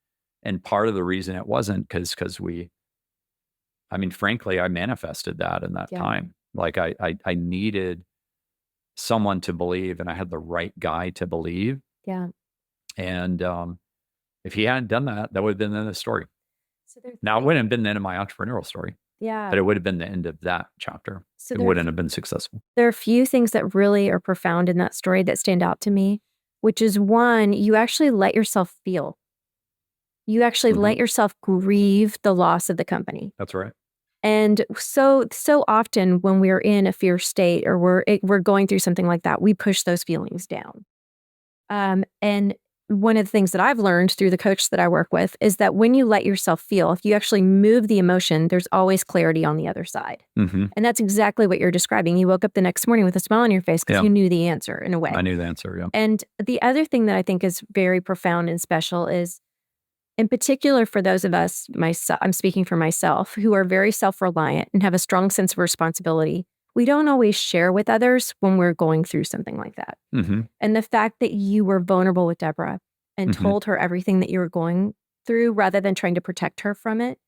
And part of the reason it wasn't because frankly, I manifested that in that time. Like I needed someone to believe, and I had the right guy to believe. Yeah. And if he hadn't done that, that would have been the end of the story. Now, it wouldn't have been the end of my entrepreneurial story. Yeah. But it would have been the end of that chapter. So it wouldn't have been successful. There are a few things that really are profound in that story that stand out to me, which is one, you actually let yourself feel. You actually let yourself grieve the loss of the company. That's right. And so often when we're in a fear state or we're going through something like that, we push those feelings down. And one of the things that I've learned through the coach that I work with is that when you let yourself feel, if you actually move the emotion, there's always clarity on the other side. And that's exactly what you're describing. You woke up the next morning with a smile on your face because you knew the answer in a way. I knew the answer, yeah. And the other thing that I think is very profound and special is, in particular, for those of us, I'm speaking for myself, who are very self-reliant and have a strong sense of responsibility, we don't always share with others when we're going through something like that. And the fact that you were vulnerable with Debra and told her everything that you were going through rather than trying to protect her from it,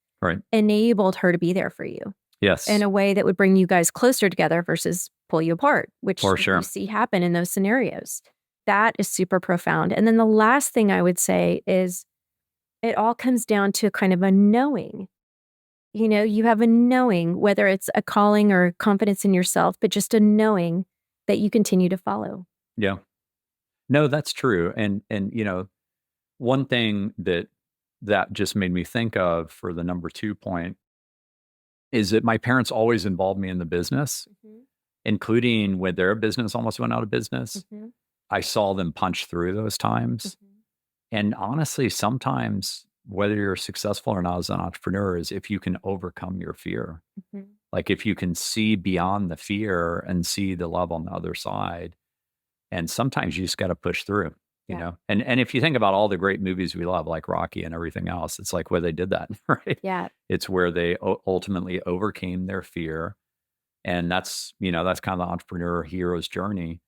enabled her to be there for you. Yes. In a way that would bring you guys closer together versus pull you apart, which you see happen in those scenarios. That is super profound. And then the last thing I would say is, it all comes down to kind of a knowing. You have a knowing, whether it's a calling or confidence in yourself, but just a knowing that you continue to follow. Yeah. No, that's true. And one thing that just made me think of for the number 2 point is that my parents always involved me in the business, including when their business almost went out of business. I saw them punch through those times. And honestly, sometimes whether you're successful or not as an entrepreneur is if you can overcome your fear. Like if you can see beyond the fear and see the love on the other side. And sometimes you just got to push through, you know? And if you think about all the great movies we love, like Rocky and everything else, it's like where they did that, right? Yeah. It's where they ultimately overcame their fear. And that's kind of the entrepreneur hero's journey.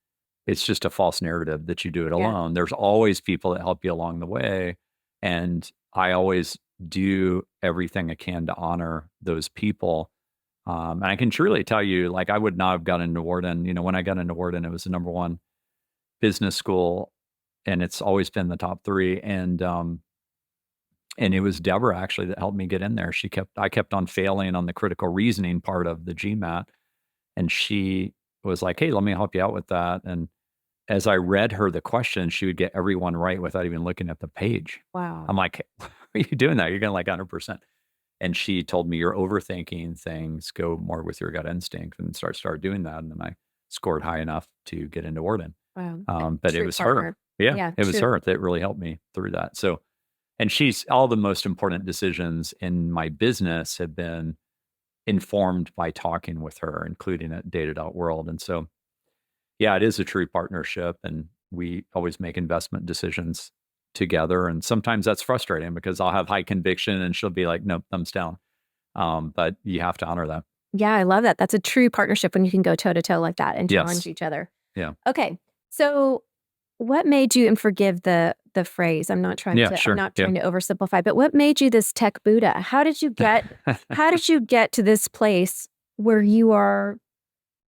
It's just a false narrative that you do it alone. There's always people that help you along the way. And I always do everything I can to honor those people. And I can truly tell you, like, I would not have gotten into Wharton. When I got into Wharton, it was the number 1 business school, and it's always been the top 3. And it was Debra actually that helped me get in there. I kept on failing on the critical reasoning part of the GMAT, and she was like, "Hey, let me help you out with that." And as I read her the question, she would get everyone right without even looking at the page. Wow. I'm like, "How are you doing that? You're getting like 100%." And she told me, "You're overthinking things. Go more with your gut instinct," and start doing that. And then I scored high enough to get into Wharton. Wow. But it True was partner. her. Yeah, Yeah, it was true. her that really helped me through that. So, and she's all the most important decisions in my business have been informed by talking with her, including at data.world. And so, yeah, it is a true partnership, and we always make investment decisions together. And sometimes that's frustrating because I'll have high conviction and she'll be like, "Nope, thumbs down." But you have to honor that. Yeah, I love that. That's a true partnership when you can go toe to toe like that and Yes. challenge each other. Yeah. Okay. So what made you, and forgive the phrase, I'm not trying Yeah, to sure. I'm not Yeah. trying to oversimplify, but what made you this tech Buddha? How did you get to this place where you are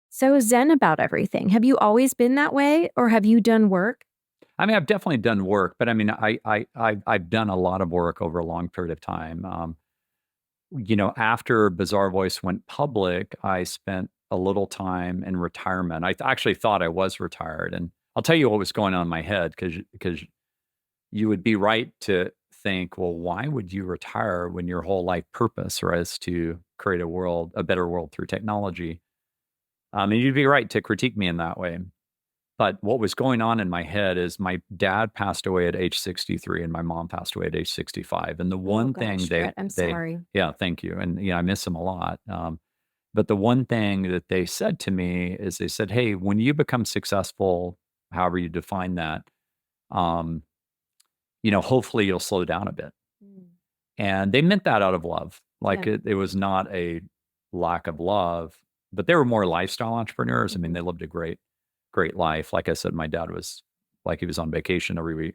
so zen about everything? Have you always been that way, or have you done work? I mean, I've definitely done work, but I mean, I've done a lot of work over a long period of time. After Bazaarvoice went public, I spent a little time in retirement. I actually thought I was retired, and I'll tell you what was going on in my head because you would be right to think, well, why would you retire when your whole life purpose was to create a better world through technology? And you'd be right to critique me in that way. But what was going on in my head is my dad passed away at age 63 and my mom passed away at age 65. And the one thing Brett, I'm sorry. yeah, thank you. And I miss them a lot. But the one thing that they said to me is they said, "Hey, when you become successful, however you define that, um, hopefully you'll slow down a bit." Mm. And they meant that out of love. Like Yeah. it was not a lack of love, but they were more lifestyle entrepreneurs. I mean, they lived a great life. Like I said, my dad was like, he was on vacation every week.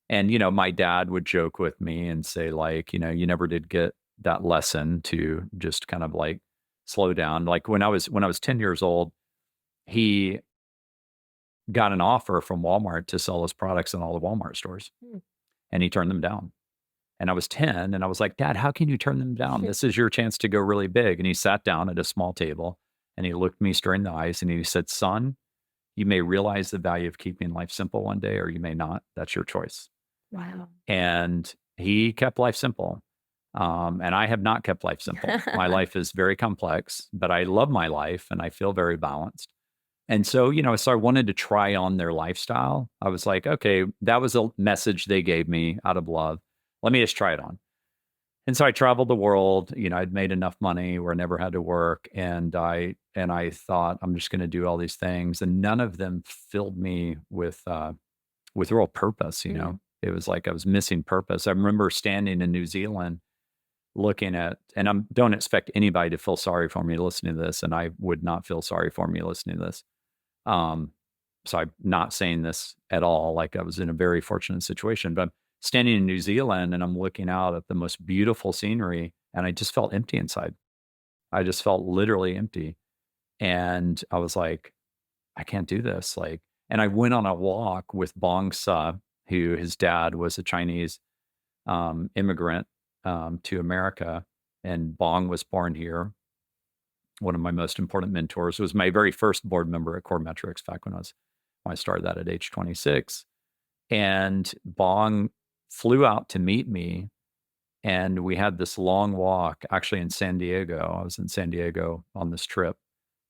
And, my dad would joke with me and say, like, you never did get that lesson to just kind of like slow down. Like when I was 10 years old, he got an offer from Walmart to sell his products in all the Walmart stores. And he turned them down. And I was 10 and I was like, "Dad, how can you turn them down? This is your chance to go really big." And he sat down at a small table and he looked me straight in the eyes and he said, "Son, you may realize the value of keeping life simple one day, or you may not. That's your choice." Wow. And he kept life simple. And I have not kept life simple. My life is very complex, but I love my life and I feel very balanced. And so, so I wanted to try on their lifestyle. I was like, okay, that was a message they gave me out of love. Let me just try it on. And so I traveled the world. I'd made enough money where I never had to work, and I thought I'm just going to do all these things, and none of them filled me with real purpose. It was like I was missing purpose. I remember standing in New Zealand, looking at, and I don't expect anybody to feel sorry for me listening to this, and I would not feel sorry for me listening to this. So I'm not saying this at all. Like I was in a very fortunate situation, but I'm standing in New Zealand and I'm looking out at the most beautiful scenery and I just felt empty inside. I just felt literally empty. And I was like, I can't do this. And I went on a walk with Bong Sa, who his dad was a Chinese immigrant to America. And Bong was born here. One of my most important mentors, was my very first board member at Coremetrics back when I started that at age 26. And Bong flew out to meet me. And we had this long walk actually in San Diego. I was in San Diego on this trip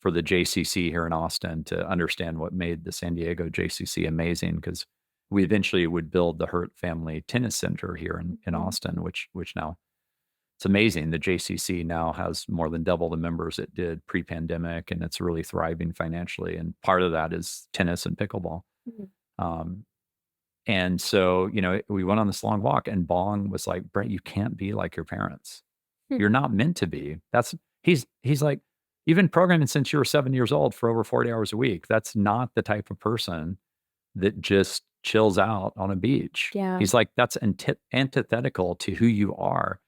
for the JCC here in Austin to understand what made the San Diego JCC amazing, because we eventually would build the Hurt Family Tennis Center here in Austin, which now it's amazing. The JCC now has more than double the members it did pre-pandemic, and it's really thriving financially. And part of that is tennis and pickleball. And so, we went on this long walk and Bong was like, "Brett, you can't be like your parents. You're not meant to be." He's like, "You've been programming since you were 7 years old for over 40 hours a week. That's not the type of person that just chills out on a beach." Yeah. He's like, "That's antithetical to who you are."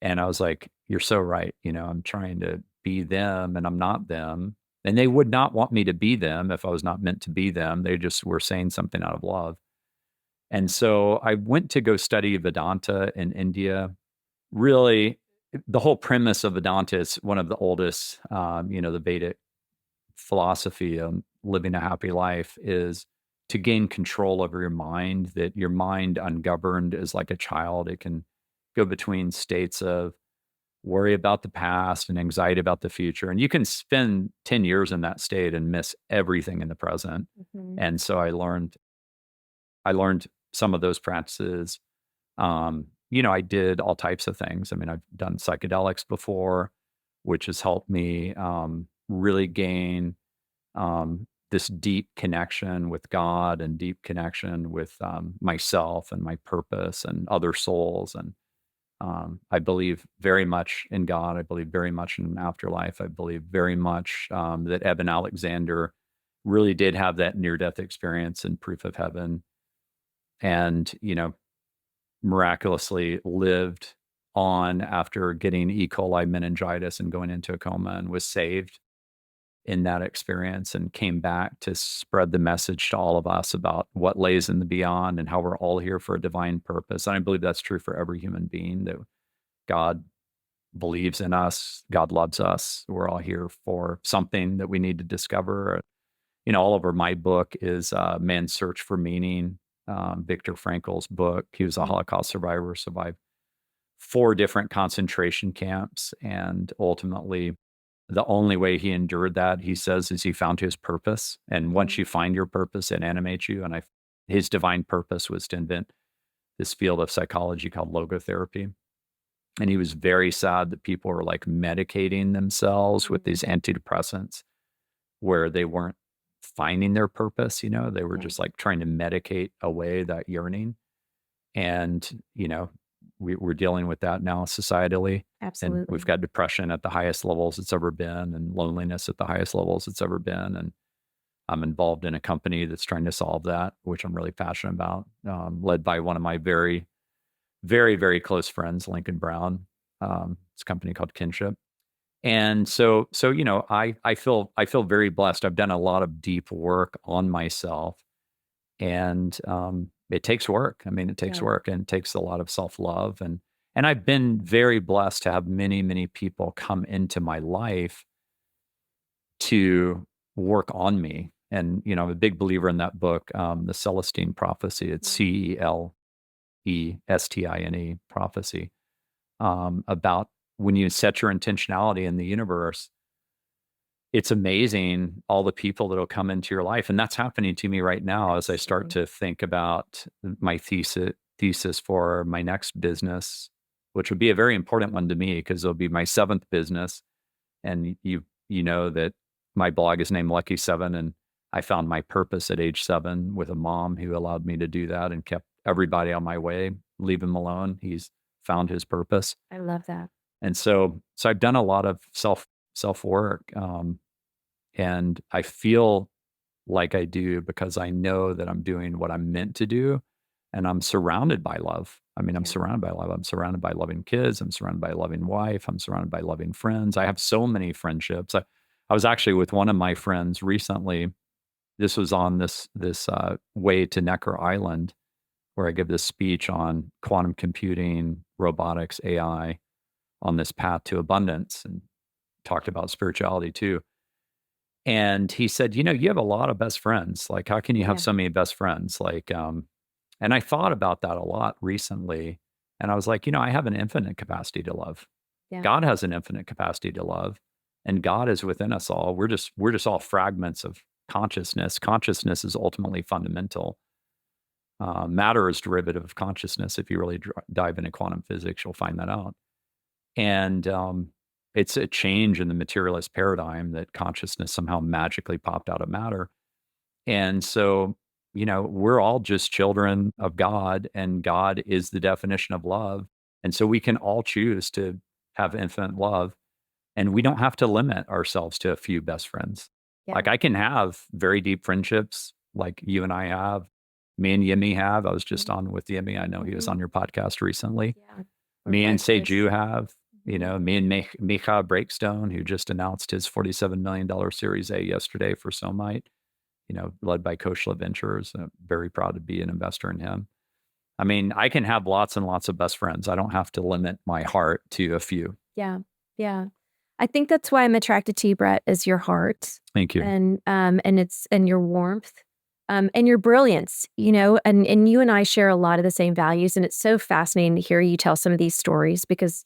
And I was like, "You're so right. I'm trying to be them and I'm not them. And they would not want me to be them if I was not meant to be them. They just were saying something out of love." And so I went to go study Vedanta in India. Really, the whole premise of Vedanta is one of the oldest, the Vedic philosophy living a happy life is to gain control over your mind, that your mind ungoverned is like a child. It can go between states of worry about the past and anxiety about the future. And you can spend 10 years in that state and miss everything in the present. Mhm. And so I learned some of those practices. I did all types of things. I mean, I've done psychedelics before, which has helped me really gain this deep connection with God and deep connection with myself and my purpose and other souls. And I believe very much in God. I believe very much in an afterlife. I believe very much that Eben Alexander really did have that near-death experience and proof of heaven, and miraculously lived on after getting E. coli meningitis and going into a coma, and was saved in that experience, and came back to spread the message to all of us about what lays in the beyond and how we're all here for a divine purpose. And I believe that's true for every human being, that God believes in us, God loves us. We're all here for something that we need to discover. All over my book is Man's Search for Meaning, Viktor Frankl's book. He was a Holocaust survivor, survived 4 different concentration camps, and ultimately the only way he endured that, he says, is he found his purpose. And once you find your purpose, it animates you. And his divine purpose was to invent this field of psychology called logotherapy. And he was very sad that people were like medicating themselves with these antidepressants, where they weren't finding their purpose. They were just like trying to medicate away that yearning. And, we're dealing with that now societally. Absolutely. And we've got depression at the highest levels it's ever been, and loneliness at the highest levels it's ever been. And I'm involved in a company that's trying to solve that, which I'm really passionate about, led by one of my very, very, very close friends, Lincoln Brown. It's a company called Kinship. And so, I feel very blessed. I've done a lot of deep work on myself, and it takes work. I mean, it takes work, and it takes a lot of self-love. And I've been very blessed to have many, many people come into my life to work on me. And, I'm a big believer in that book, The Celestine Prophecy. It's Celestine prophecy, about when you set your intentionality in the universe. It's amazing all the people that will come into your life. And that's happening to me right now as I start to think about my thesis for my next business, which would be a very important one to me because it'll be my 7th business. And you know that my blog is named Lucky 7, and I found my purpose at age 7 with a mom who allowed me to do that and kept everybody on my way, leave him alone. He's found his purpose. I love that. And so I've done a lot of self work. And I feel like I do because I know that I'm doing what I'm meant to do, and I'm surrounded by love. I mean, I'm surrounded by love. I'm surrounded by loving kids. I'm surrounded by a loving wife. I'm surrounded by loving friends. I have so many friendships. I was actually with one of my friends recently. This was on this way to Necker Island, where I give this speech on quantum computing, robotics, AI, on this path to abundance, and talked about spirituality too. And he said, you have a lot of best friends. Like, how can you have so many best friends? Like, and I thought about that a lot recently. And I was like, I have an infinite capacity to love. Yeah. God has an infinite capacity to love. And God is within us all. We're just all fragments of consciousness. Consciousness is ultimately fundamental. Matter is derivative of consciousness. If you really dive into quantum physics, you'll find that out. And it's a change in the materialist paradigm that consciousness somehow magically popped out of matter. And so, we're all just children of God, and God is the definition of love. And so we can all choose to have infinite love, and we don't have to limit ourselves to a few best friends. Yeah. Like, I can have very deep friendships like you and I have, me and Yemi have. I was just on with Yemi. I know he was on your podcast recently. Yeah. Me and Seju have. Me and Micha Breakstone, who just announced his $47 million Series A yesterday for Somite, led by Koshla Ventures. I'm very proud to be an investor in him. I mean, I can have lots and lots of best friends. I don't have to limit my heart to a few. Yeah. Yeah. I think that's why I'm attracted to you, Brett, is your heart. Thank you. And your warmth, and your brilliance, and you and I share a lot of the same values. And it's so fascinating to hear you tell some of these stories because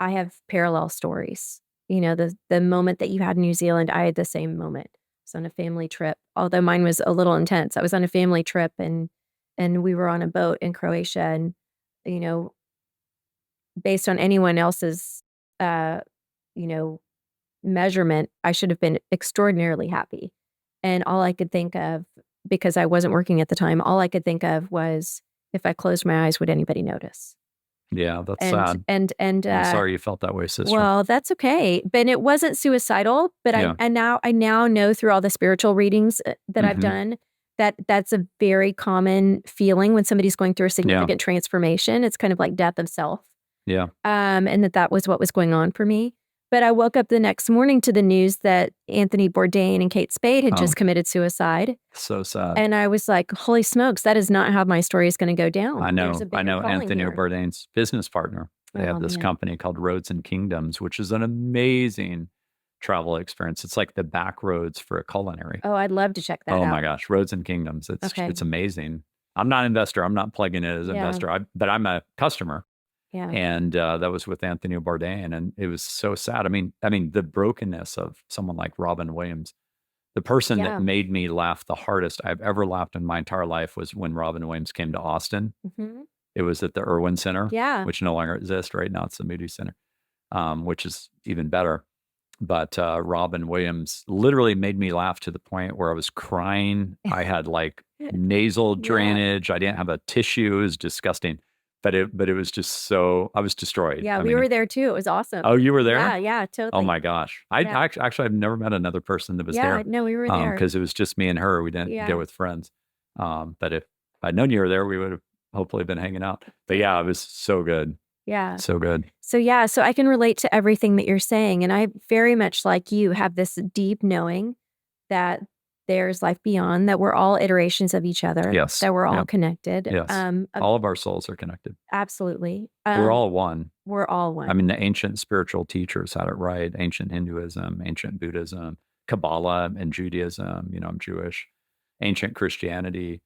I have parallel stories. The moment that you had in New Zealand, I had the same moment. I was on a family trip, although mine was a little intense. I was on a family trip and we were on a boat in Croatia, and, based on anyone else's, uh, you know, measurement, I should have been extraordinarily happy. And all I could think of, because I wasn't working at the time, all I could think of was, if I closed my eyes, would anybody notice? Yeah, that's And sad. and I'm sorry you felt that way, sister. well, that's okay. But it wasn't suicidal. But Yeah. I now know through all the spiritual readings that I've Mhm. done that that's a very common feeling when somebody's going through a significant transformation. It's kind of like death of self. Yeah. And that was what was going on for me. But I woke up the next morning to the news that Anthony Bourdain and Kate Spade had just committed suicide. So sad. And I was like, holy smokes, that is not how my story is going to go down. I know. There's a I bigger know calling Anthony here. Bourdain's business partner. They have Oh, this man. company called Roads and Kingdoms, which is an amazing travel experience. It's like the back roads for a culinary. Oh, I'd love to check that out. Oh my gosh, Roads and Kingdoms. Okay. It's amazing. I'm not an investor. I'm not plugging it as an Yeah. investor, but I'm a customer. Yeah. And that was with Anthony Bourdain, and it was so sad. I mean, the brokenness of someone like Robin Williams. The person Yeah. that made me laugh the hardest I've ever laughed in my entire life was when Robin Williams came to Austin. Mhm. It was at the Irwin Center, Yeah. which no longer exists. Right now, it's the Moody Center, which is even better. But Robin Williams literally made me laugh to the point where I was crying. I had like nasal Yeah. drainage. I didn't have a tissue. It was disgusting. But it was just so, I was destroyed. Yeah, I we mean, were there too. It was awesome. Oh, you were there? Yeah, totally. Oh my gosh. Yeah. Actually, I've never met another person that was Yeah, there. no, we were there. Because it was just me and her. We didn't Yeah. go with friends. But if I'd known you were there, we would have hopefully been hanging out. But yeah, it was so good. Yeah. So good. So I can relate to everything that you're saying. And I very much like you have this deep knowing that there's life beyond, that we're all iterations of each other. Yes. That we're all Yep. connected. Yes. All of our souls are connected. Absolutely. We're all one. We're all one. I mean, the ancient spiritual teachers had it right. Ancient Hinduism, ancient Buddhism, Kabbalah and Judaism. I'm Jewish. Ancient Christianity.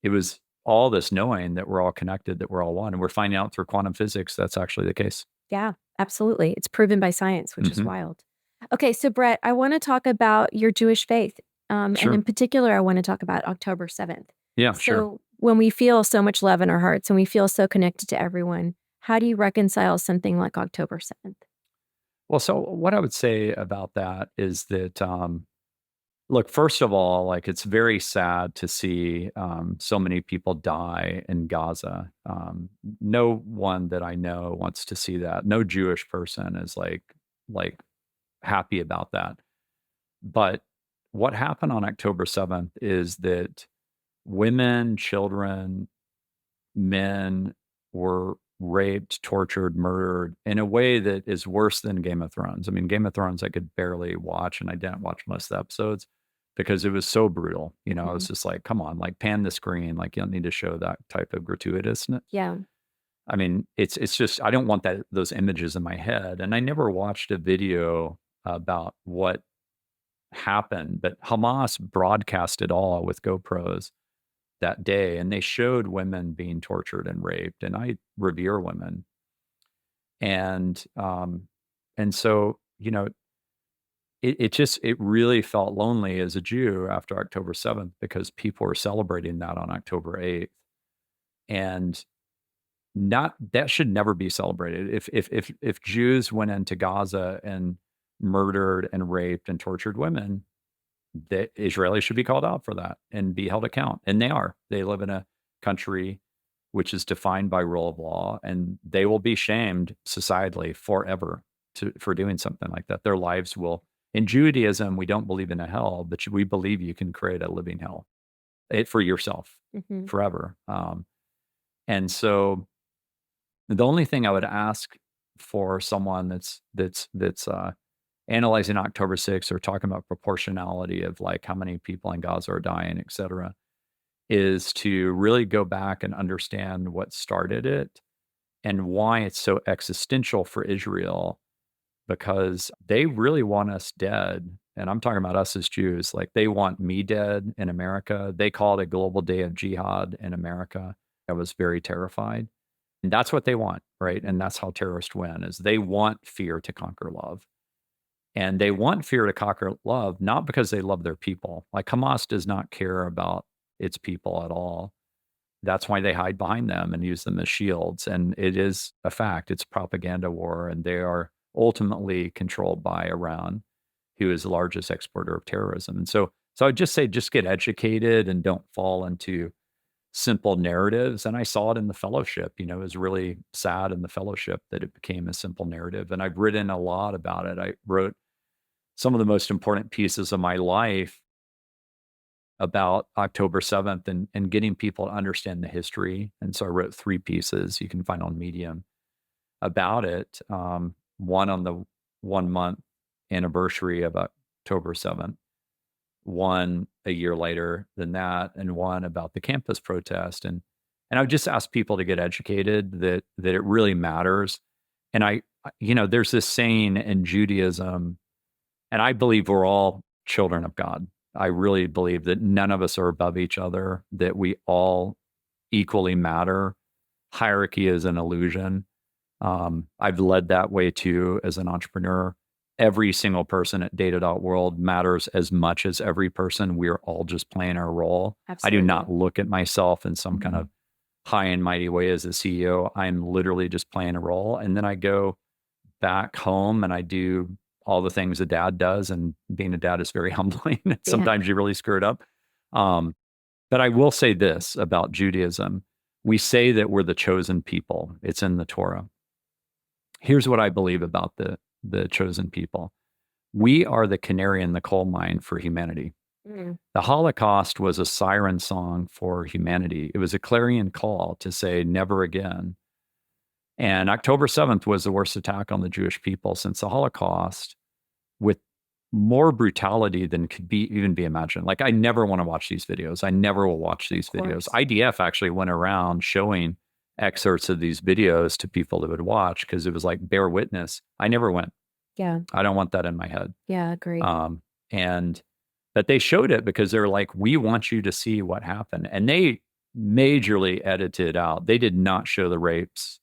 It was all this knowing that we're all connected, that we're all one. And we're finding out through quantum physics that's actually the case. Yeah, absolutely. It's proven by science, which is Mhm. wild. Okay, so Brett, I want to talk about your Jewish faith. Sure. And in particular, I want to talk about October 7th. Yeah, So sure. when we feel so much love in our hearts and we feel so connected to everyone, how do you reconcile something like October 7th? Well, so what I would say about that is that, look, first of all, like it's very sad to see so many people die in Gaza. No one that I know wants to see that. No Jewish person is like happy about that. But what happened on October 7th is that women, children, men were raped, tortured, murdered in a way that is worse than Game of Thrones. I mean, Game of Thrones I could barely watch, and I didn't watch most of the episodes because it was so brutal. I was just like, come on, like pan the screen. Like you don't need to show that type of gratuitousness. Yeah. I mean, it's just I don't want those images in my head. And I never watched a video about what happened, but Hamas broadcast it all with GoPros that day, and they showed women being tortured and raped, and I revere women. And so, it really felt lonely as a Jew after October 7th because people were celebrating that on October 8th. And that should never be celebrated. If Jews went into Gaza and murdered and raped and tortured women, the Israelis should be called out for that and be held account. And they are. They live in a country which is defined by rule of law, and they will be shamed societally forever for doing something like that. Their lives will. In Judaism, we don't believe in a hell, but we believe you can create a living hell for yourself forever. And so the only thing I would ask for someone that's analyzing October 6th or talking about proportionality of like how many people in Gaza are dying, et cetera, is to really go back and understand what started it and why it's so existential for Israel, because they really want us dead. And I'm talking about us as Jews. Like, they want me dead in America. They call it a global day of jihad in America. I was very terrified. And that's what they want, right? And that's how terrorists win, is they want fear to conquer love. And they want fear to conquer love, not because they love their people. Like, Hamas does not care about its people at all. That's why they hide behind them and use them as shields. And it is a fact. It's a propaganda war. And they are ultimately controlled by Iran, who is the largest exporter of terrorism. And so I'd just say, just get educated and don't fall into simple narratives. And I saw it in the fellowship. It was really sad in the fellowship that it became a simple narrative. And I've written a lot about it. I wrote some of the most important pieces of my life about October 7th and getting people to understand the history. And so I wrote 3 pieces you can find on Medium about it. One on the 1-month anniversary of October 7th, one a year later than that, and one about the campus protest. And I would just ask people to get educated that it really matters. And there's this saying in Judaism, and I believe we're all children of God. I really believe that none of us are above each other, that we all equally matter. Hierarchy is an illusion. I've led that way too as an entrepreneur. Every single person at data.world matters as much as every person. We're all just playing our role. Absolutely. I do not look at myself in some kind of high and mighty way as a CEO. I'm literally just playing a role. And then I go back home and I do all the things a dad does. And being a dad is very humbling. Sometimes you really screw it up. But I will say this about Judaism. We say that we're the chosen people. It's in the Torah. Here's what I believe about the chosen people. We are the canary in the coal mine for humanity. The Holocaust was a siren song for humanity. It was a clarion call to say never again. And October 7th was the worst attack on the Jewish people since the Holocaust, with more brutality than could even be imagined. Like, I never want to watch these videos. I never will watch these videos. IDF actually went around showing excerpts of these videos to people that would watch, because it was like, bear witness. I never went. Yeah. I don't want that in my head. Yeah, great. But they showed it because they're like, we want you to see what happened. And they majorly edited out. They did not show the rapes.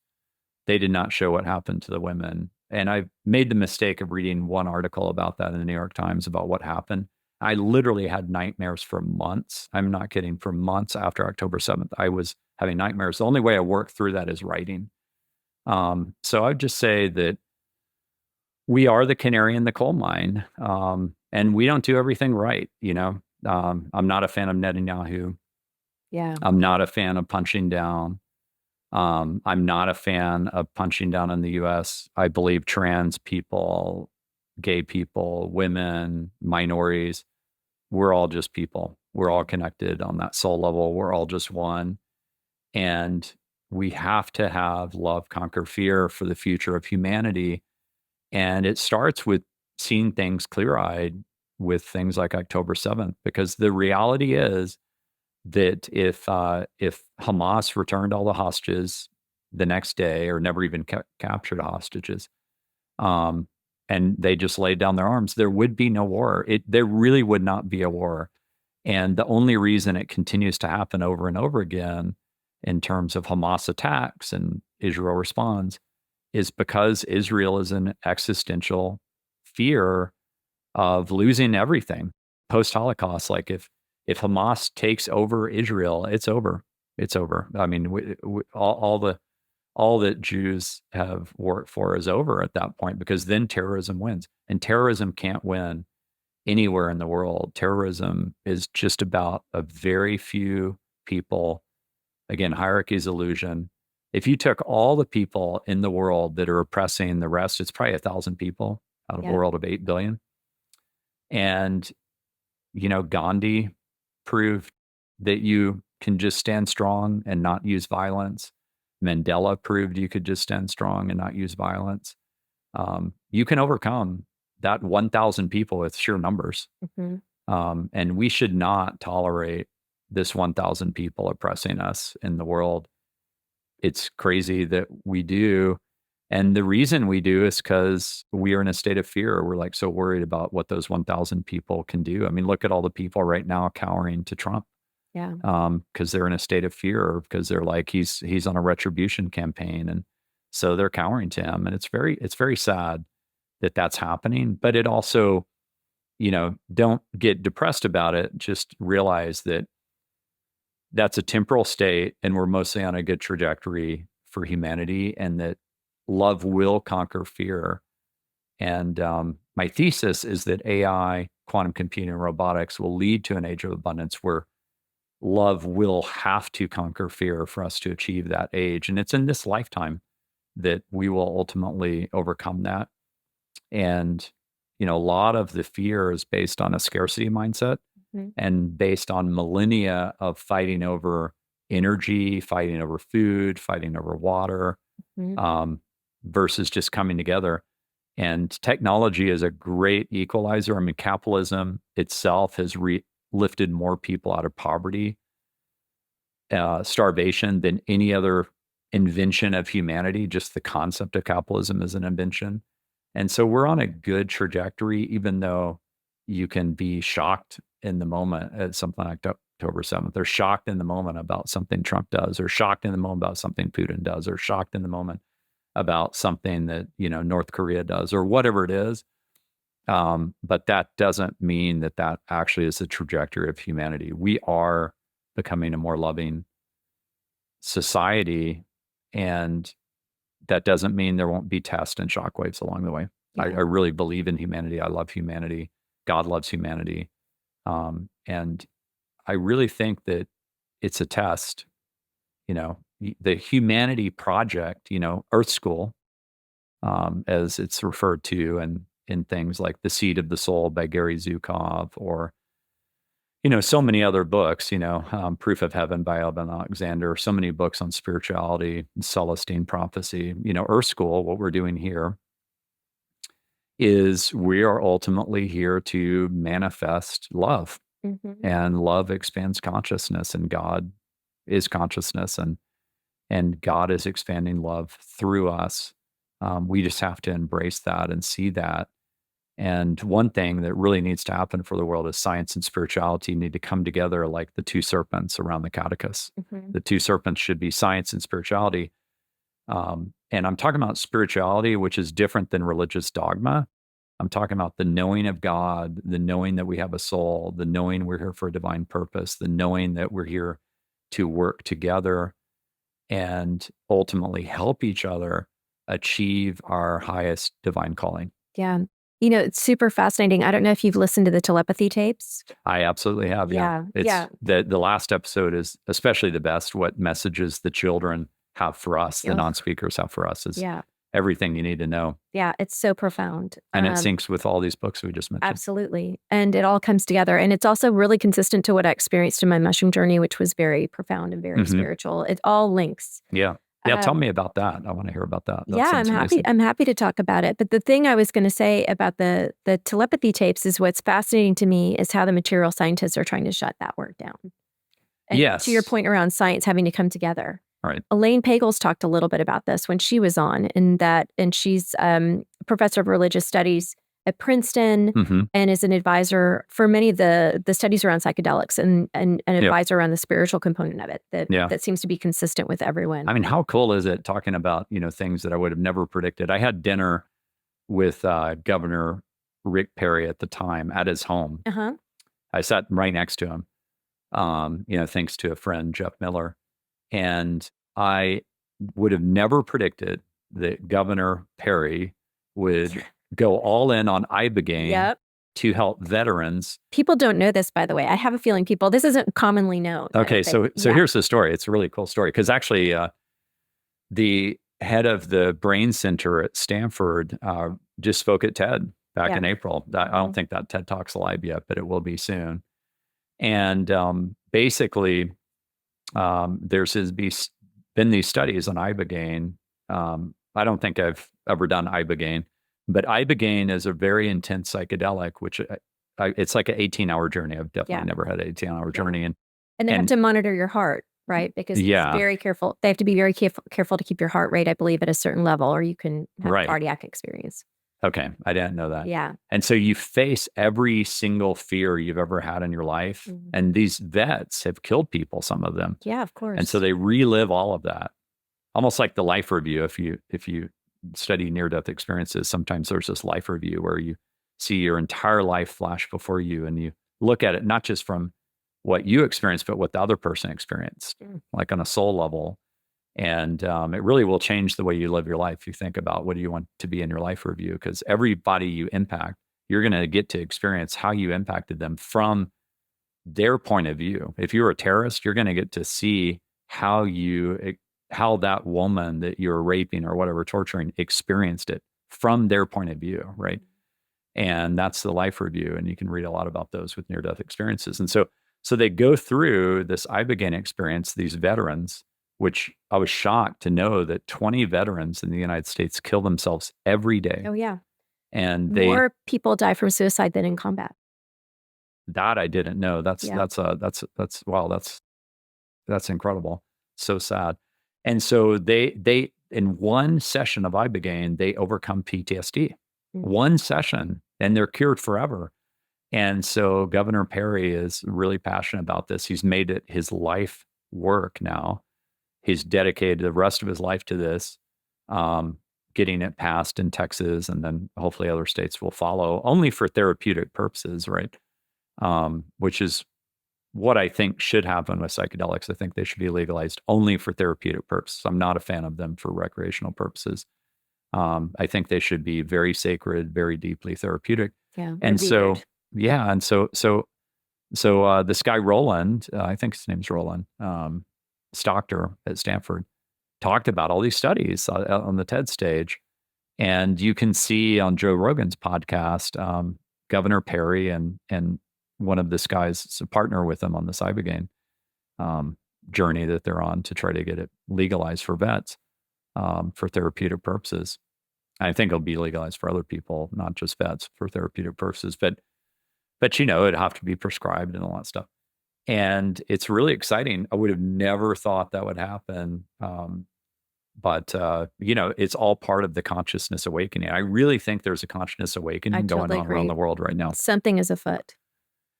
They did not show what happened to the women. And I made the mistake of reading one article about that in the New York Times about what happened. I literally had nightmares for months. I'm not kidding. For months after October 7th, I was having nightmares. The only way I work through that is writing. So I'd just say that we are the canary in the coal mine, and we don't do everything right. I'm not a fan of Netanyahu. Yeah. I'm not a fan of punching down. I'm not a fan of punching down in the U.S. I believe trans people, gay people, women, minorities, we're all just people. We're all connected on that soul level. We're all just one. And we have to have love conquer fear for the future of humanity. And it starts with seeing things clear-eyed with things like October 7th, because the reality is that if Hamas returned all the hostages the next day, or never even captured hostages, and they just laid down their arms, there would be no war. There really would not be a war. And the only reason it continues to happen over and over again in terms of Hamas attacks and Israel responds is because Israel is in existential fear of losing everything post-Holocaust. Like, if Hamas takes over Israel, it's over. It's over. I mean, all that Jews have worked for is over at that point, because then terrorism wins. And terrorism can't win anywhere in the world. Terrorism is just about a very few people. Again, hierarchy is illusion. If you took all the people in the world that are oppressing the rest, it's probably 1,000 people out of a world of 8 billion. And, Gandhi proved that you can just stand strong and not use violence. Mandela proved you could just stand strong and not use violence. You can overcome that 1,000 people with sheer numbers. And we should not tolerate this 1,000 people oppressing us in the world. It's crazy that we do. And the reason we do is because we are in a state of fear. We're like so worried about what those 1,000 people can do. I mean, look at all the people right now cowering to Trump. Yeah. Because they're in a state of fear, because they're like, he's on a retribution campaign. And so they're cowering to him. And it's very sad that that's happening. But it also, don't get depressed about it. Just realize that that's a temporal state and we're mostly on a good trajectory for humanity, and that love will conquer fear. And my thesis is that AI, quantum computing, and robotics will lead to an age of abundance where love will have to conquer fear for us to achieve that age. And it's in this lifetime that we will ultimately overcome that. And, a lot of the fear is based on a scarcity mindset and based on millennia of fighting over energy, fighting over food, fighting over water, versus just coming together. And technology is a great equalizer. I mean, capitalism itself has lifted more people out of poverty, starvation than any other invention of humanity. Just the concept of capitalism is an invention. And so we're on a good trajectory, even though you can be shocked in the moment at something like October 7th. They're shocked in the moment about something Trump does, or shocked in the moment about something Putin does, or shocked in the moment about something that, North Korea does, or whatever it is. But that doesn't mean that actually is the trajectory of humanity. We are becoming a more loving society, and that doesn't mean there won't be tests and shockwaves along the way. Yeah. I really believe in humanity. I love humanity. God loves humanity. And I really think that it's a test. The Humanity Project, Earth School, as it's referred to, and in things like The Seed of the Soul by Gary Zukov, or, so many other books, Proof of Heaven by Alvin Alexander, so many books on spirituality, Celestine prophecy. Earth School, what we're doing here is we are ultimately here to manifest love. And love expands consciousness, and God is consciousness, and God is expanding love through us. We just have to embrace that and see that. And one thing that really needs to happen for the world is science and spirituality need to come together like the two serpents around the caduceus. The two serpents should be science and spirituality. And I'm talking about spirituality, which is different than religious dogma. I'm talking about the knowing of God, the knowing that we have a soul, the knowing we're here for a divine purpose, the knowing that we're here to work together and ultimately help each other achieve our highest divine calling. Yeah. It's super fascinating. I don't know if you've listened to the telepathy tapes. I absolutely have. Yeah. The last episode is especially the best. What messages the children have for us, the non-speakers have for us, is everything you need to know. Yeah, it's so profound. And it syncs with all these books we just mentioned. Absolutely. And it all comes together. And it's also really consistent to what I experienced in my mushroom journey, which was very profound and very spiritual. It all links. Yeah. Yeah, tell me about that. I want to hear about that. I'm happy to talk about it. But the thing I was going to say about the telepathy tapes is what's fascinating to me is how the material scientists are trying to shut that work down. And yes. To your point around science having to come together. All right. Elaine Pagels talked a little bit about this when she was on, and she's a professor of religious studies at Princeton and is an advisor for many of the studies around psychedelics and an advisor around the spiritual component of it that seems to be consistent with everyone. I mean, how cool is it talking about, things that I would have never predicted? I had dinner with Governor Rick Perry at the time at his home. I sat right next to him, thanks to a friend, Jeff Miller. And I would have never predicted that Governor Perry would go all in on Ibogaine to help veterans. People don't know this, by the way. I have a feeling this isn't commonly known. Okay, so here's the story. It's a really cool story because actually the head of the brain center at Stanford just spoke at TED back in April. I don't think that TED Talk's live yet, but it will be soon. And basically, there's been these studies on Ibogaine. I don't think I've ever done Ibogaine, but Ibogaine is a very intense psychedelic, which it's like an 18-hour journey. I've definitely never had an 18-hour journey. And they have to monitor your heart right? Because it's Yeah, very careful. They have to be very careful to keep your heart rate, I believe, at a certain level, or you can have right. cardiac experience. Okay, I didn't know that. Yeah. And so you face every single fear you've ever had in your life. Mhm. And these vets have killed people, some of them. Yeah, of course. And so they relive all of that. Almost like the life review. If you study near-death experiences, sometimes there's this life review where you see your entire life flash before you and you look at it not just from what you experienced, but what the other person experienced, like on a soul level. And it really will change the way you live your life. You think about what do you want to be in your life review, because everybody you impact, you're going to get to experience how you impacted them from their point of view. If you're a terrorist, you're going to get to see how that woman that you're raping or whatever, torturing, experienced it from their point of view, right? And that's the life review. And you can read a lot about those with near-death experiences. And so they go through this Ibogaine experience, these veterans, which I was shocked to know that 20 veterans in the United States kill themselves every day. Oh, yeah. And more people die from suicide than in combat. That I didn't know. That's wow, that's incredible. So sad. And so they in one session of Ibogaine, they overcome PTSD. One session, and they're cured forever. And so Governor Perry is really passionate about this. He's made it his life work now. He's dedicated the rest of his life to this, getting it passed in Texas, and then hopefully other states will follow, only for therapeutic purposes, right? Which is what I think should happen with psychedelics. I think they should be legalized only for therapeutic purposes. I'm not a fan of them for recreational purposes. I think they should be very sacred, very deeply therapeutic. Yeah. And so, yeah. And so this guy, Roland, I think his name's Roland, Stocker at Stanford, talked about all these studies on the TED stage. And you can see on Joe Rogan's podcast, Governor Perry and one of this guys is a partner with him on this Ibogaine journey that they're on to try to get it legalized for vets for therapeutic purposes. I think it'll be legalized for other people, not just vets, for therapeutic purposes. But it'd have to be prescribed and all that stuff. And it's really exciting. I would have never thought that would happen. But it's all part of the consciousness awakening. I really think there's a consciousness awakening going on around the world right now. Something is afoot.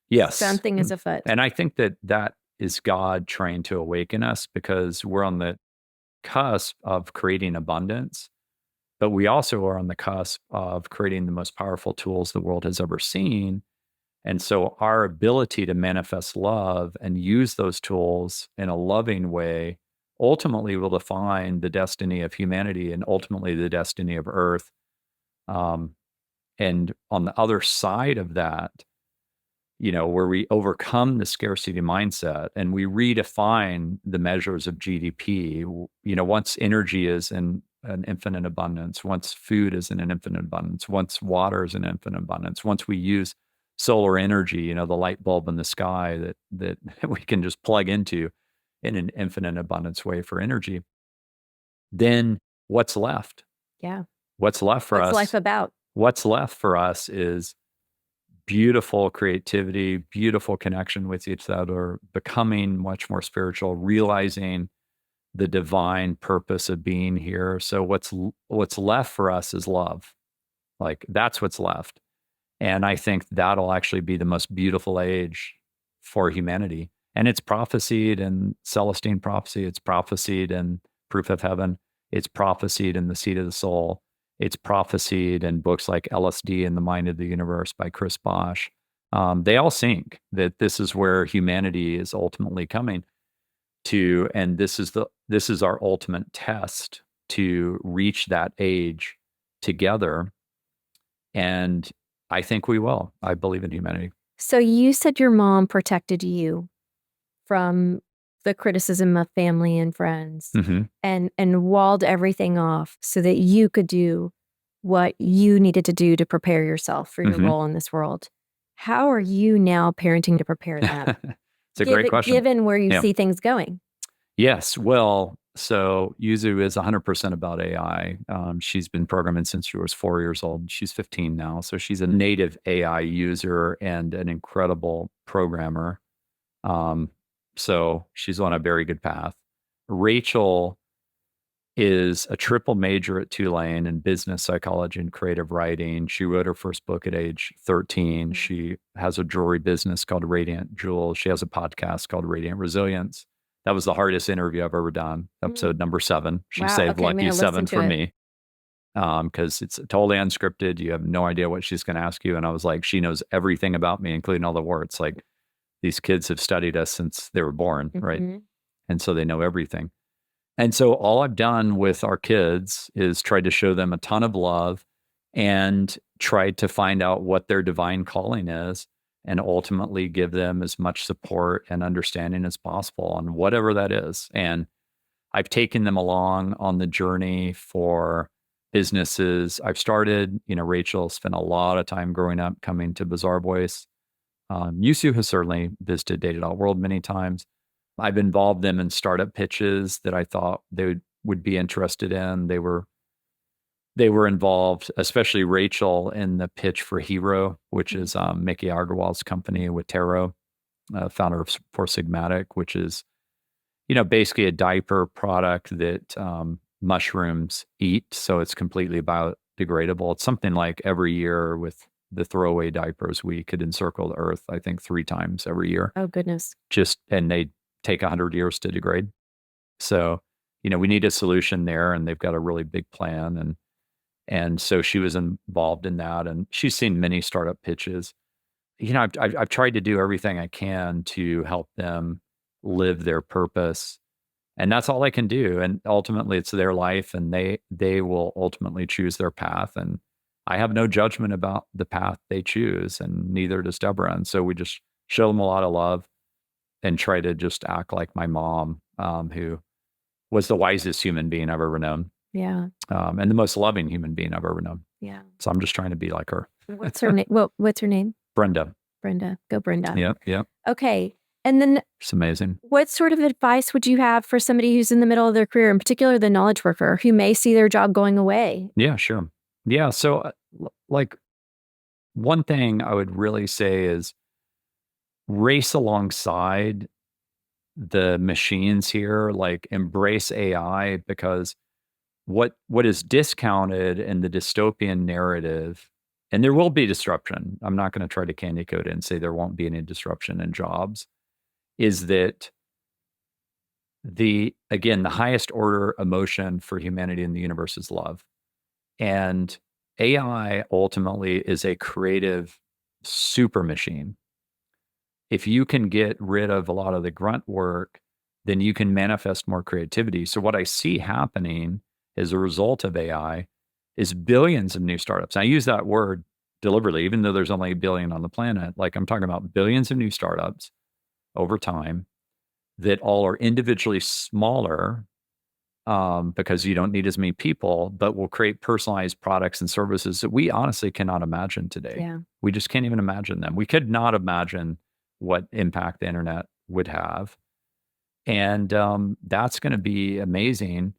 Yes. Something is afoot. And I think that is God trying to awaken us, because we're on the cusp of creating abundance, but we also are on the cusp of creating the most powerful tools the world has ever seen. And so our ability to manifest love and use those tools in a loving way ultimately will define the destiny of humanity and ultimately the destiny of Earth. And on the other side of that, where we overcome the scarcity mindset and we redefine the measures of GDP, once energy is in an infinite abundance, once food is in an infinite abundance, once water is in infinite abundance, once we use solar energy, the light bulb in the sky that we can just plug into in an infinite abundance way for energy, then what's left? Yeah. What's left for us? What's life about? What's left for us is beautiful creativity, beautiful connection with each other, becoming much more spiritual, realizing the divine purpose of being here. So what's left for us is love. Like, that's what's left. And I think that'll actually be the most beautiful age for humanity. And it's prophesied in Celestine prophecy. It's prophesied in Proof of Heaven. It's prophesied in The Seed of the Soul. It's prophesied in books like LSD and the Mind of the Universe by Chris Bosch. They all think that this is where humanity is ultimately coming to, and this is our ultimate test to reach that age together. And I think we will. I believe in humanity. So you said your mom protected you from the criticism of family and friends, and walled everything off so that you could do what you needed to do to prepare yourself for your role in this world. How are you now parenting to prepare that? It's a great question. Given where you see things going. Yes. Well, so Yuzu is 100% about AI. She's been programming since she was 4 years old. She's 15 now. So she's a native AI user and an incredible programmer. So she's on a very good path. Rachel is a triple major at Tulane in business psychology and creative writing. She wrote her first book at age 13. She has a jewelry business called Radiant Jewels. She has a podcast called Radiant Resilience. That was the hardest interview I've ever done. Episode number 7. She Wow. saved Okay, I'm lucky gonna 7 listen to for it. me because it's totally unscripted. You have no idea what she's going to ask you. And I was like, she knows everything about me, including all the warts. Like, these kids have studied us since they were born, right? And so they know everything. And so all I've done with our kids is tried to show them a ton of love and tried to find out what their divine calling is and ultimately give them as much support and understanding as possible on whatever that is. And I've taken them along on the journey for businesses. I've started, Rachel spent a lot of time growing up coming to Bazaarvoice. Yusu has certainly visited data.world many times. I've involved them in startup pitches that I thought they would be interested in. They were involved, especially Rachel, in the pitch for Hero, which is Mickey Agarwal's company with Taro, founder of Four Sigmatic, which is, basically a diaper product that mushrooms eat. So it's completely biodegradable. It's something like every year with the throwaway diapers, we could encircle the earth, I think 3 times every year. Oh, goodness. And they take 100 years to degrade. So, we need a solution there, and they've got a really big plan. And so she was involved in that, and she's seen many startup pitches. I've tried to do everything I can to help them live their purpose, and that's all I can do. And ultimately, it's their life, and they will ultimately choose their path. And I have no judgment about the path they choose, and neither does Debra. And so we just show them a lot of love and try to just act like my mom, who was the wisest human being I've ever known. Yeah. And the most loving human being I've ever known. Yeah. So I'm just trying to be like her. What's her name? What's her name? Brenda. Brenda. Go, Brenda. Yep. Okay. And then it's amazing. What sort of advice would you have for somebody who's in the middle of their career, in particular the knowledge worker, who may see their job going away? Yeah, sure. Yeah. So like one thing I would really say is race alongside the machines here, like embrace AI, because what is discounted in the dystopian narrative, and there will be disruption. I'm not going to try to candy coat it and say there won't be any disruption in jobs, is that the highest order emotion for humanity in the universe is love. And AI ultimately is a creative super machine. If you can get rid of a lot of the grunt work, then you can manifest more creativity. So what I see happening as a result of AI is billions of new startups. And I use that word deliberately, even though there's only 1 billion on the planet. Like, I'm talking about billions of new startups over time that all are individually smaller, because you don't need as many people, but will create personalized products and services that we honestly cannot imagine today. Yeah. We just can't even imagine them. We could not imagine what impact the internet would have. And that's going to be amazing.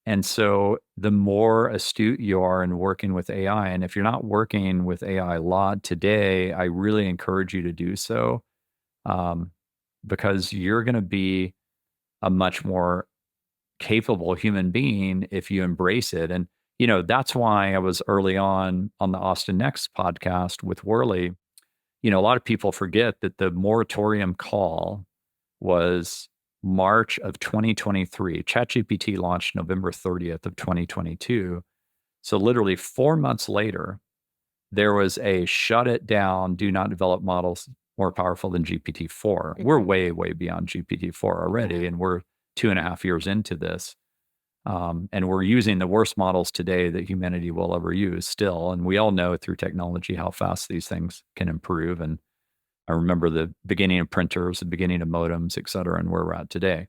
And so the more astute you are in working with AI, and if you're not working with AI a lot today, I really encourage you to do so, because you're going to be a much more capable human being if you embrace it. And, that's why I was early on the Austin Next podcast with Worley. A lot of people forget that the moratorium call was March of 2023. ChatGPT launched November 30th of 2022. So literally 4 months later, there was a shut it down, do not develop models more powerful than GPT-4. We're way, way beyond GPT-4 already, and we're 2.5 years into this. And we're using the worst models today that humanity will ever use still. And we all know through technology how fast these things can improve. And I remember the beginning of printers, the beginning of modems, et cetera, and where we're at today.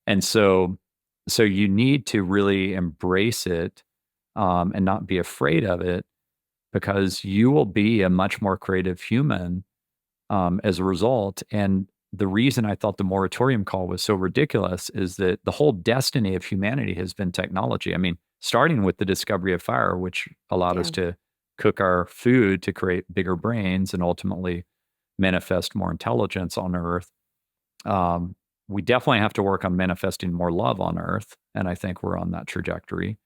And so you need to really embrace it, and not be afraid of it, because you will be a much more creative human as a result. And the reason I thought the moratorium call was so ridiculous is that the whole destiny of humanity has been technology. I mean, starting with the discovery of fire, which allowed us to cook our food to create bigger brains and ultimately manifest more intelligence on Earth. we definitely have to work on manifesting more love on earth. And I think we're on that trajectory.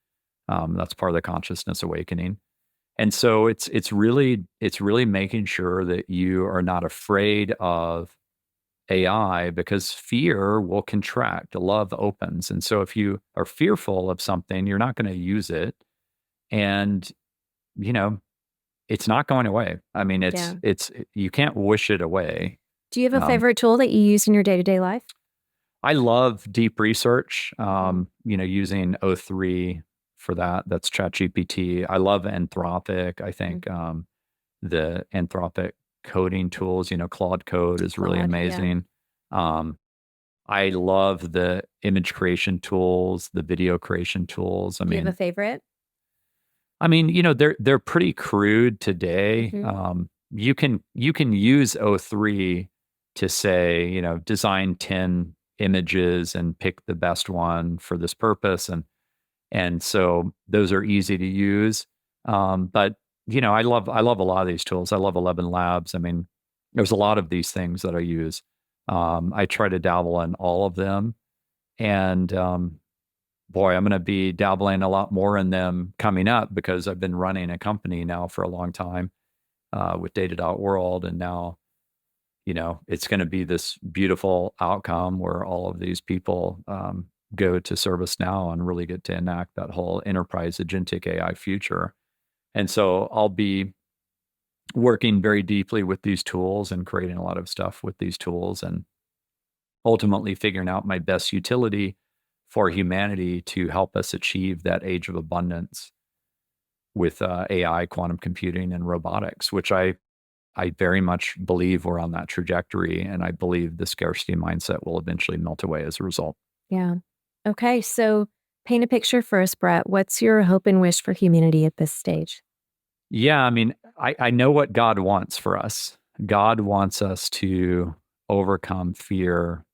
That's part of the consciousness awakening. And so it's really making sure that you are not afraid of AI, because fear will contract, love opens. And so if you are fearful of something, you're not going to use it. And, you know, it's not going away. I mean, Yeah. it's you can't wish it away. Do you have a favorite tool that you use in your day-to-day life? I love deep research, using O3 for that. That's ChatGPT. I love Anthropic. I think the Anthropic coding tools, Claude Code is really Claude, yeah. amazing. I love the image creation tools, the video creation tools. Do you have a favorite? They're pretty crude today. You can use O3 to say, design 10 images and pick the best one for this purpose, and so those are easy to use. But I love a lot of these tools. I love 11 Labs. There's a lot of these things that I use. I try to dabble in all of them, and boy, I'm going to be dabbling a lot more in them coming up, because I've been running a company now for a long time with data.world, and now it's going to be this beautiful outcome where all of these people go to ServiceNow and really get to enact that whole enterprise agentic AI future. And so I'll be working very deeply with these tools and creating a lot of stuff with these tools, and ultimately figuring out my best utility for humanity to help us achieve that age of abundance with AI, quantum computing, and robotics, which I very much believe we're on that trajectory. And I believe the scarcity mindset will eventually melt away as a result. Yeah. Okay. So paint a picture for us, Brett. What's your hope and wish for humanity at this stage? Yeah. I know what God wants for us. God wants us to overcome fear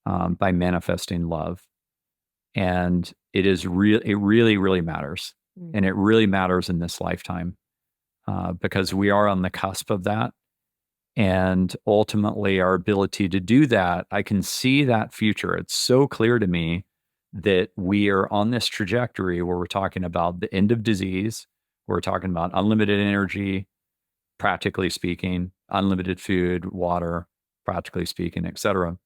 by manifesting love. And it really, really matters. And it really matters in this lifetime because we are on the cusp of that. And ultimately, our ability to do that, I can see that future. It's so clear to me that we are on this trajectory where we're talking about the end of disease. We're talking about unlimited energy, practically speaking, unlimited food, water, practically speaking, et cetera.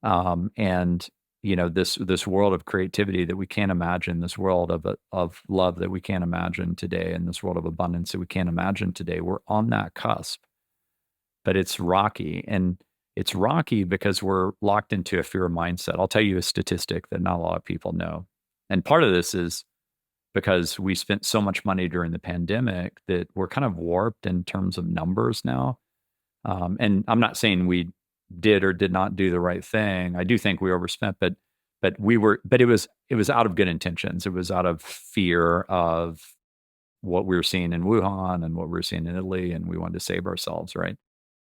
And this world of creativity that we can't imagine, this world of love that we can't imagine today, and this world of abundance that we can't imagine today. We're on that cusp, but it's rocky, and it's rocky because we're locked into a fear mindset. I'll tell you a statistic that not a lot of people know, and part of this is because we spent so much money during the pandemic that we're kind of warped in terms of numbers now. And I'm not saying we did or did not do the right thing. I do think we overspent, but it was out of good intentions. It was out of fear of what we were seeing in Wuhan and what we were seeing in Italy, and we wanted to save ourselves, right?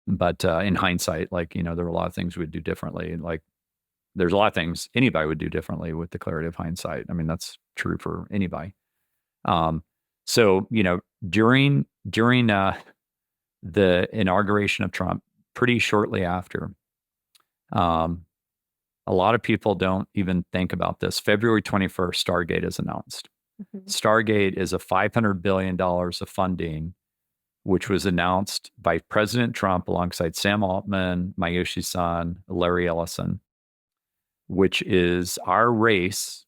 But in hindsight, there were a lot of things we'd do differently. Like there's a lot of things anybody would do differently with the clarity of hindsight. That's true for anybody. So during the inauguration of Trump, pretty shortly after, a lot of people don't even think about this. February 21st, Stargate is announced. Stargate is a $500 billion of funding, which was announced by President Trump alongside Sam Altman, Mayoshi Son, Larry Ellison, which is our race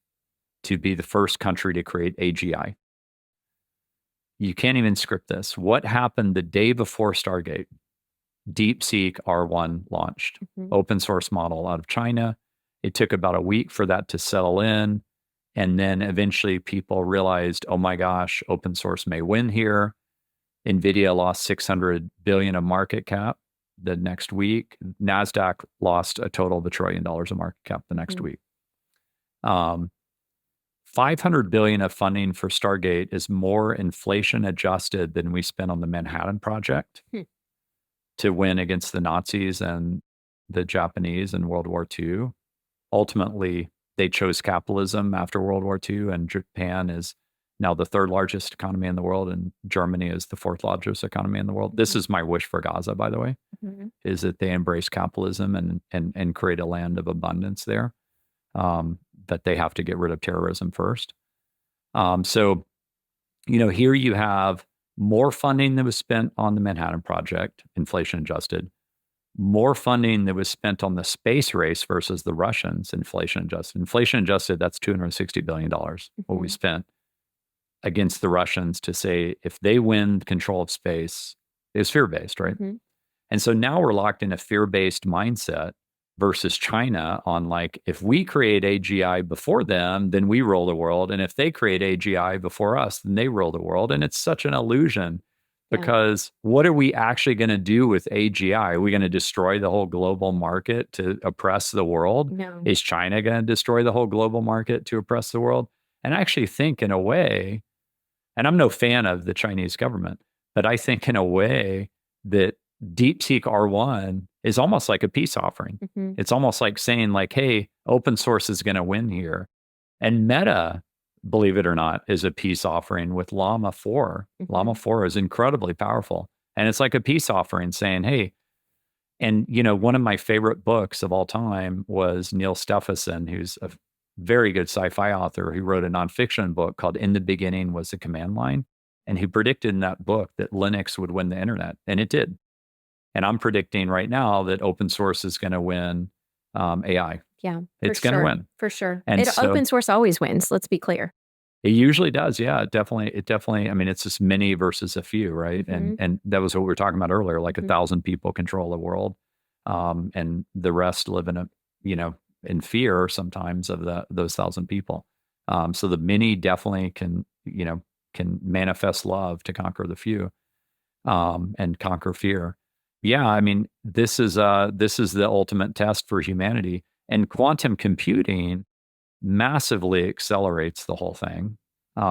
to be the first country to create AGI. You can't even script this. What happened the day before Stargate? DeepSeek R1 launched, open source model out of China. It took about a week for that to settle in. And then eventually people realized, oh my gosh, open source may win here. NVIDIA lost 600 billion of market cap the next week. NASDAQ lost a total of $1 trillion of market cap the next week. 500 billion of funding for Stargate is more inflation adjusted than we spent on the Manhattan Project to win against the Nazis and the Japanese in World War II. Ultimately, they chose capitalism after World War II, and Japan is now the third largest economy in the world, and Germany is the fourth largest economy in the world. This is my wish for Gaza, by the way, is that they embrace capitalism and create a land of abundance there. But they have to get rid of terrorism first. So, here you have more funding that was spent on the Manhattan Project, inflation adjusted, more funding that was spent on the space race versus the Russians, inflation adjusted. Inflation adjusted, that's $260 billion, what we spent against the Russians to say, if they win control of space, it's fear-based, right? And so now we're locked in a fear-based mindset versus China on like, if we create AGI before them, then we rule the world. And if they create AGI before us, then they rule the world. And it's such an illusion because what are we actually going to do with AGI? Are we going to destroy the whole global market to oppress the world? No. Is China going to destroy the whole global market to oppress the world? And I actually think in a way, and I'm no fan of the Chinese government, but I think in a way that DeepSeek R1 is almost like a peace offering. It's almost like saying like, hey, open source is going to win here. And Meta, believe it or not, is a peace offering with Llama 4. Llama 4 is incredibly powerful. And it's like a peace offering saying, hey, and one of my favorite books of all time was Neil Stephenson, who's a very good sci-fi author who wrote a nonfiction book called In the Beginning Was the Command Line. And he predicted in that book that Linux would win the internet. And it did. And I'm predicting right now that open source is going to win AI. Yeah, it's going to win. For sure. And open source always wins. Let's be clear. It usually does. Yeah, it definitely. I mean, it's just many versus a few, right? And that was what we were talking about earlier. Like 1,000 people control the world, and the rest live in fear sometimes of those 1,000 people. So the many definitely can manifest love to conquer the few, and conquer fear. Yeah, I mean, this is the ultimate test for humanity, and quantum computing massively accelerates the whole thing. We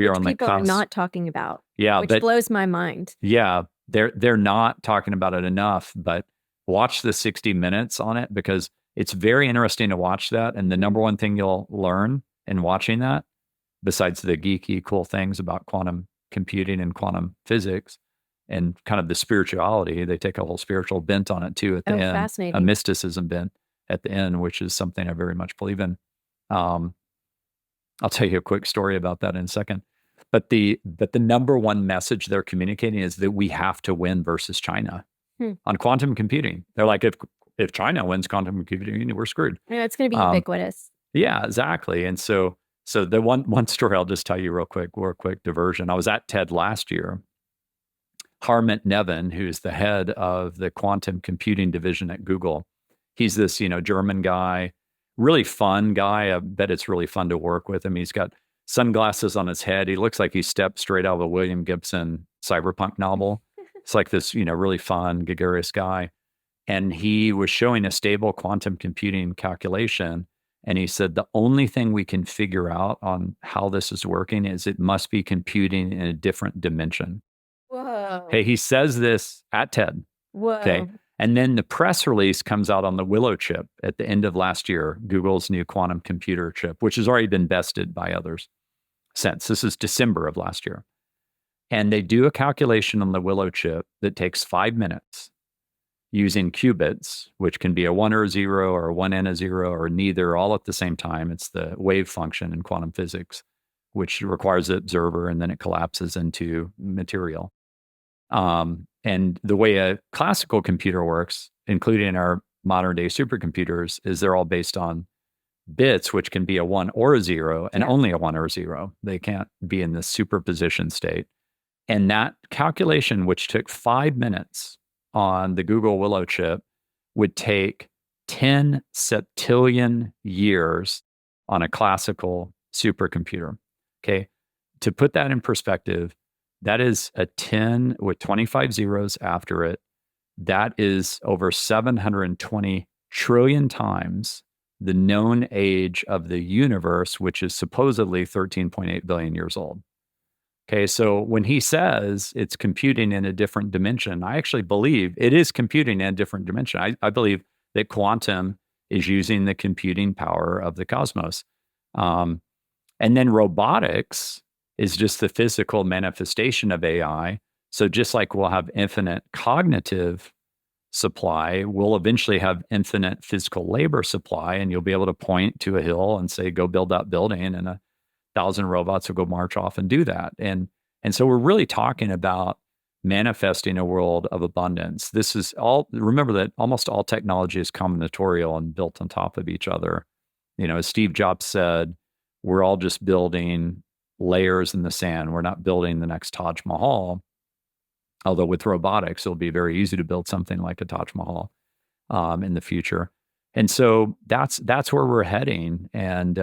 are on the cusp. People are not talking about. Yeah, which blows my mind. Yeah, they're not talking about it enough. But watch the 60 Minutes on it because it's very interesting to watch that. And the number one thing you'll learn in watching that, besides the geeky cool things about quantum computing and quantum physics, and kind of the spirituality, they take a whole spiritual bent on it too at the end, fascinating. a mysticism bent at the end, which is something I very much believe in. I'll tell you a quick story about that in a second. But the number one message they're communicating is that we have to win versus China on quantum computing. They're like, if China wins quantum computing, we're screwed. Yeah, it's going to be ubiquitous. Yeah, exactly. And so the one story I'll just tell you real quick diversion. I was at TED last year. Harmit Nevin, who's the head of the quantum computing division at Google. He's this, German guy, really fun guy. I bet it's really fun to work with him. He's got sunglasses on his head. He looks like he stepped straight out of a William Gibson cyberpunk novel. It's like this, really fun, gregarious guy. And he was showing a stable quantum computing calculation. And he said, the only thing we can figure out on how this is working is it must be computing in a different dimension. Whoa. Okay, he says this at TED. Whoa. Okay. And then the press release comes out on the Willow chip at the end of last year, Google's new quantum computer chip, which has already been bested by others since. This is December of last year. And they do a calculation on the Willow chip that takes 5 minutes using qubits, which can be a 1 or a 0 or a 1 and a 0 or neither, all at the same time. It's the wave function in quantum physics, which requires the observer and then it collapses into material. And the way a classical computer works, including our modern day supercomputers, is they're all based on bits, which can be a 1 or a 0 and only a 1 or a 0. They can't be in this superposition state. And that calculation, which took 5 minutes on the Google Willow chip, would take 10 septillion years on a classical supercomputer. Okay. To put that in perspective, that is a 10 with 25 zeros after it. That is over 720 trillion times the known age of the universe, which is supposedly 13.8 billion years old. Okay, so when he says it's computing in a different dimension, I actually believe it is computing in a different dimension. I believe that quantum is using the computing power of the cosmos. And then robotics is just the physical manifestation of AI. So just like we'll have infinite cognitive supply, we'll eventually have infinite physical labor supply, and you'll be able to point to a hill and say, go build that building, and 1,000 robots will go march off and do that. And so we're really talking about manifesting a world of abundance. This is all, remember that almost all technology is combinatorial and built on top of each other. As Steve Jobs said, we're all just building layers in the sand. We're not building the next Taj Mahal. Although with robotics, it'll be very easy to build something like a Taj Mahal in the future. And so that's where we're heading. And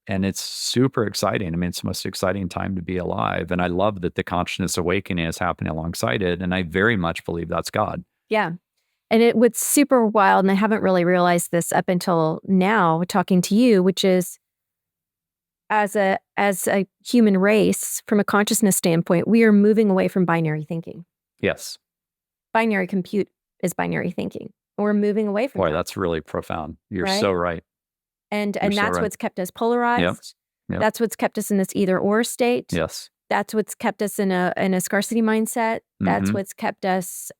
it's super exciting. I mean, it's the most exciting time to be alive. And I love that the consciousness awakening is happening alongside it. And I very much believe that's God. Yeah. And what's super wild, and I haven't really realized this up until now, talking to you, which is as a human race, from a consciousness standpoint, we are moving away from binary thinking. Yes. Binary compute is binary thinking. We're moving away from Boy, that. That's really profound. You're right? so right. And You're that's so right. what's kept us polarized. Yep. That's what's kept us in this either or state. Yes. That's what's kept us in a scarcity mindset. That's what's kept us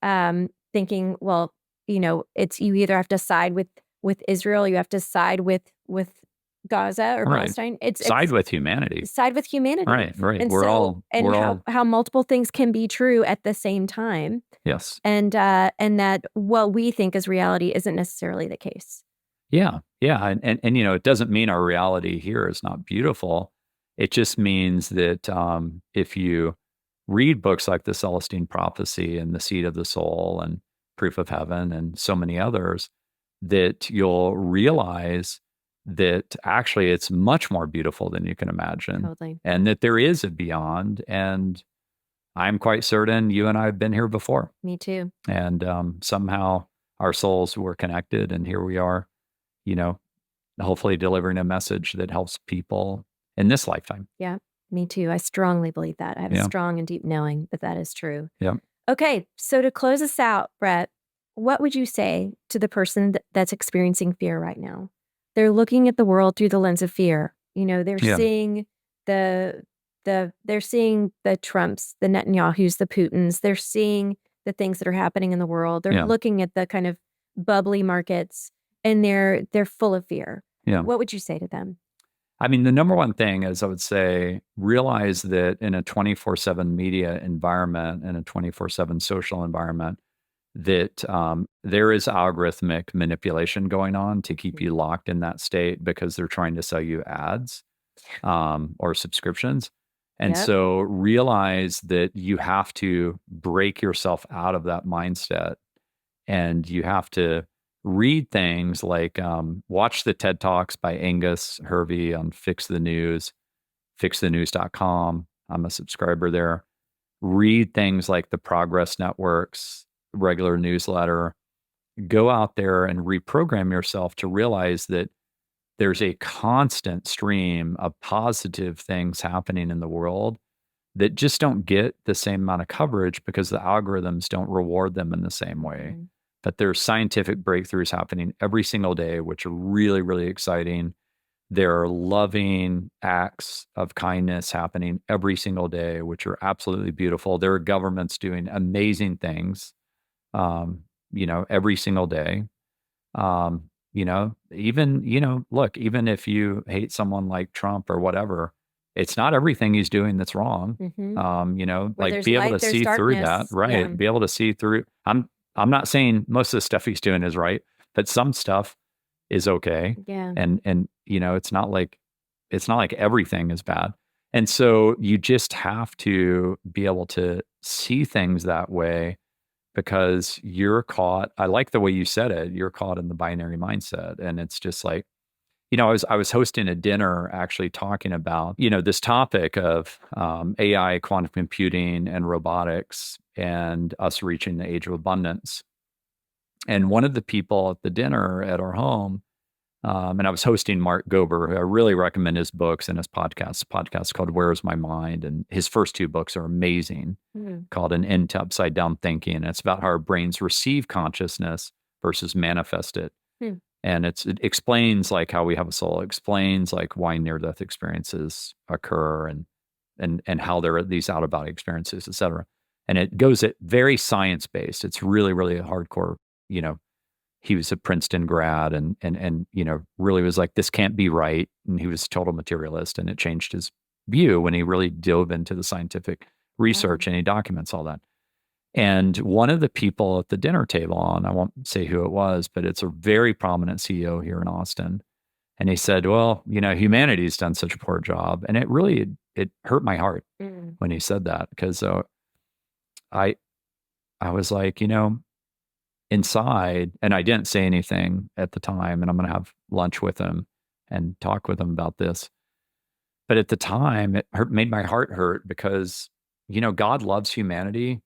thinking, well, it's you either have to side with Israel, you have to side with Gaza or Palestine. It's side with humanity. Side with humanity. Right. And how multiple things can be true at the same time. Yes. And that what we think is reality isn't necessarily the case. Yeah. And it doesn't mean our reality here is not beautiful. It just means that if you read books like The Celestine Prophecy and The Seed of the Soul and Proof of Heaven and so many others, that you'll realize that actually it's much more beautiful than you can imagine. Totally. And that there is a beyond. And I'm quite certain you and I have been here before. Me too. And somehow our souls were connected, and here we are, hopefully delivering a message that helps people in this lifetime. Yeah, me too. I strongly believe that. I have a strong and deep knowing that is true. Yeah. Okay, so to close us out, Brett, what would you say to the person that's experiencing fear right now? They're looking at the world through the lens of fear. They're seeing they're seeing the Trumps, the Netanyahus, the Putins. They're seeing the things that are happening in the world. They're looking at the kind of bubbly markets, and they're full of fear. Yeah. What would you say to them? I mean, the number one thing is, I would say, realize that in a 24/7 media environment and a 24/7 social environment, that there is algorithmic manipulation going on to keep you locked in that state because they're trying to sell you ads or subscriptions. And so realize that you have to break yourself out of that mindset, and you have to read things like watch the TED Talks by Angus Hervey on Fix the News, fixthenews.com. I'm a subscriber there. Read things like the Progress Network's regular newsletter. Go out there and reprogram yourself to realize that there's a constant stream of positive things happening in the world that just don't get the same amount of coverage because the algorithms don't reward them in the same way. Mm-hmm. But there's scientific breakthroughs happening every single day, which are really, really exciting. There are loving acts of kindness happening every single day, which are absolutely beautiful. There are governments doing amazing things, every single day. Look, even if you hate someone like Trump or whatever, it's not everything he's doing that's wrong. Mm-hmm. Be able to see through that, right? Yeah. Be able to see through. I'm not saying most of the stuff he's doing is right, but some stuff is okay. Yeah. And it's not like everything is bad. And so you just have to be able to see things that way, because you're caught. I like the way you said it. You're caught in the binary mindset. And it's just like, I was hosting a dinner actually talking about, this topic of AI, quantum computing, and robotics, and us reaching the age of abundance. And one of the people at the dinner at our home, and I was hosting Mark Gober, who I really recommend his books and his podcast. A podcast called Where's My Mind? And his first two books are amazing, called An End to Upside Down Thinking. And it's about how our brains receive consciousness versus manifest it. And it explains like how we have a soul. It explains like why near-death experiences occur, and and how there are these out of body experiences, et cetera. And it goes at very science based. It's really, really a hardcore, you know, he was a Princeton grad and, you know, really was like, this can't be right. And he was a total materialist, and it changed his view when he really dove into the scientific research and he documents all that. And one of the people at the dinner table, and I won't say who it was, but it's a very prominent CEO here in Austin. And he said, well, you know, humanity's done such a poor job. And it really, it hurt my heart when he said that, because I was like, you know, inside, and I didn't say anything at the time, and I'm going to have lunch with him and talk with him about this. But at the time, it made my heart hurt because, you know, God loves humanity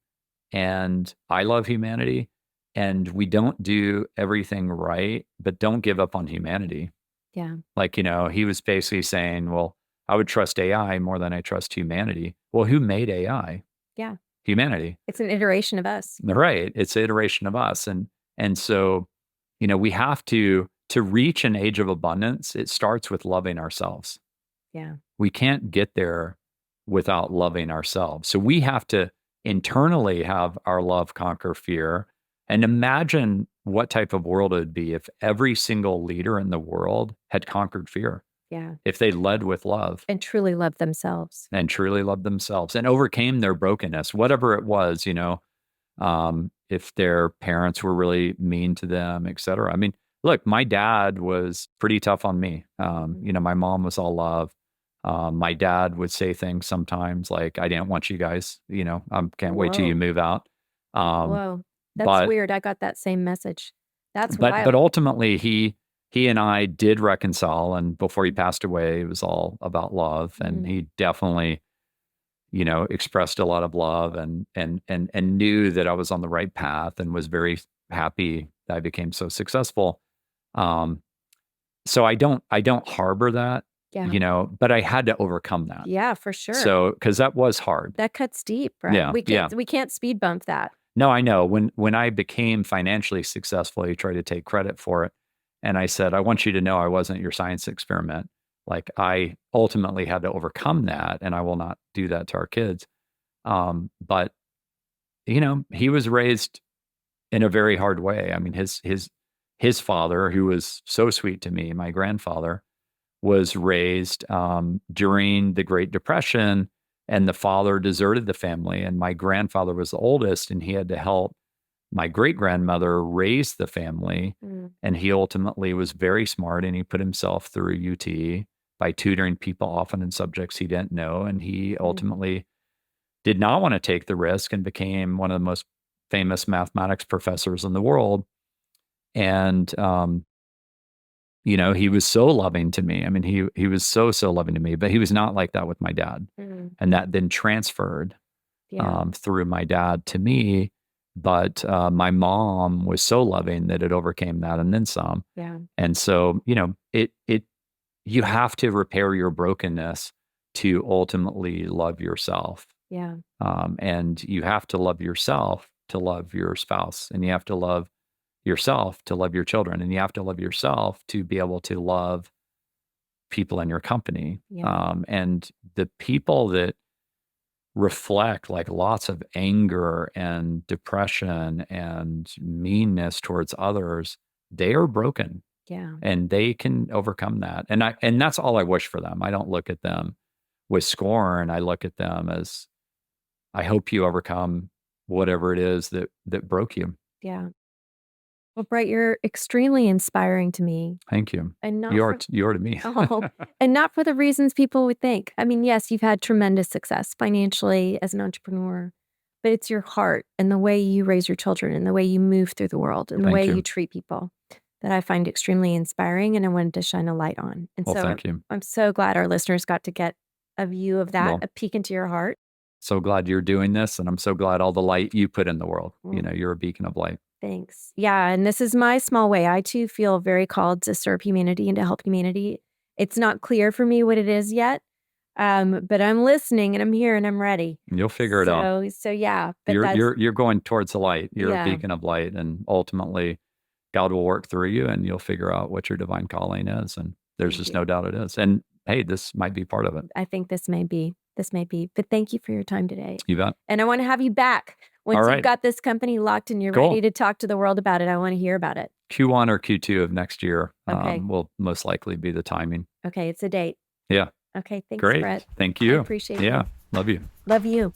and I love humanity, and we don't do everything right, but don't give up on humanity. Yeah. Like, you know, he was basically saying, well, I would trust AI more than I trust humanity. Well, who made AI? Yeah. Humanity. It's an iteration of us. Right. It's an iteration of us. And so, you know, we have to reach an age of abundance, it starts with loving ourselves. Yeah. We can't get there without loving ourselves. So we have to internally have our love conquer fear. And imagine what type of world it would be if every single leader in the world had conquered fear. Yeah. If they led with love. And truly loved themselves. And truly loved themselves and overcame their brokenness, whatever it was, you know, if their parents were really mean to them, et cetera. I mean, look, my dad was pretty tough on me. You know, my mom was all love. My dad would say things sometimes like, I didn't want you guys, you know, I can't wait till you move out. Whoa. That's weird. I got that same message. That's wild. But ultimately he and I did reconcile, and before he passed away, it was all about love. And he definitely, you know, expressed a lot of love and knew that I was on the right path, and was very happy that I became so successful. So I don't harbor that, you know, but I had to overcome that. Yeah, for sure. So, because that was hard. That cuts deep, right? Yeah, we can't speed bump that. No, I know. When I became financially successful, he tried to take credit for it. And I said, I want you to know I wasn't your science experiment. Like, I ultimately had to overcome that, and I will not do that to our kids. But, you know, he was raised in a very hard way. I mean, his father, who was so sweet to me, my grandfather, was raised during the Great Depression, and the father deserted the family. And my grandfather was the oldest, and he had to help my great grandmother raised the family. And he ultimately was very smart, and he put himself through UT by tutoring people often in subjects he didn't know. And he ultimately did not want to take the risk and became one of the most famous mathematics professors in the world. And, you know, he was so loving to me. I mean, he was so loving to me, but he was not like that with my dad. And that then transferred through my dad to me. But my mom was so loving that it overcame that and then some. Yeah. And so, you know, you have to repair your brokenness to ultimately love yourself. Yeah. And you have to love yourself to love your spouse, and you have to love yourself to love your children, and you have to love yourself to be able to love people in your company. Yeah. And the people that reflect like lots of anger and depression and meanness towards others, they are broken. Yeah. And they can overcome that. And that's all I wish for them. I don't look at them with scorn. I look at them as, I hope you overcome whatever it is that broke you. Yeah. Well, Brett, you're extremely inspiring to me. Thank you. And not You are to me. And not for the reasons people would think. I mean, yes, you've had tremendous success financially as an entrepreneur, but it's your heart and the way you raise your children and the way you move through the world and the way you treat people that I find extremely inspiring, and I wanted to shine a light on. And well, so thank you. I'm so glad our listeners got to get a view of that, a peek into your heart. So glad you're doing this, and I'm so glad all the light you put in the world. You know, you're a beacon of light. Thanks. Yeah, and this is my small way. I too feel very called to serve humanity and to help humanity. It's not clear for me what it is yet, but I'm listening and I'm here and I'm ready. You'll figure it out. So yeah, but you're going towards the light. You're a beacon of light, and ultimately, God will work through you, and you'll figure out what your divine calling is. And there's just no doubt it is. And hey, this might be part of it. I think this may be. this may be. But thank you for your time today. You bet. And I want to have you back. Once All right. you've got this company locked and you're Cool. ready to talk to the world about it, I want to hear about it. Q1 or Q2 of next year Okay. will most likely be the timing. Okay, it's a date. Yeah. Okay, thanks, Great. Brett. Thank you. I appreciate it. Yeah. Love you. Love you.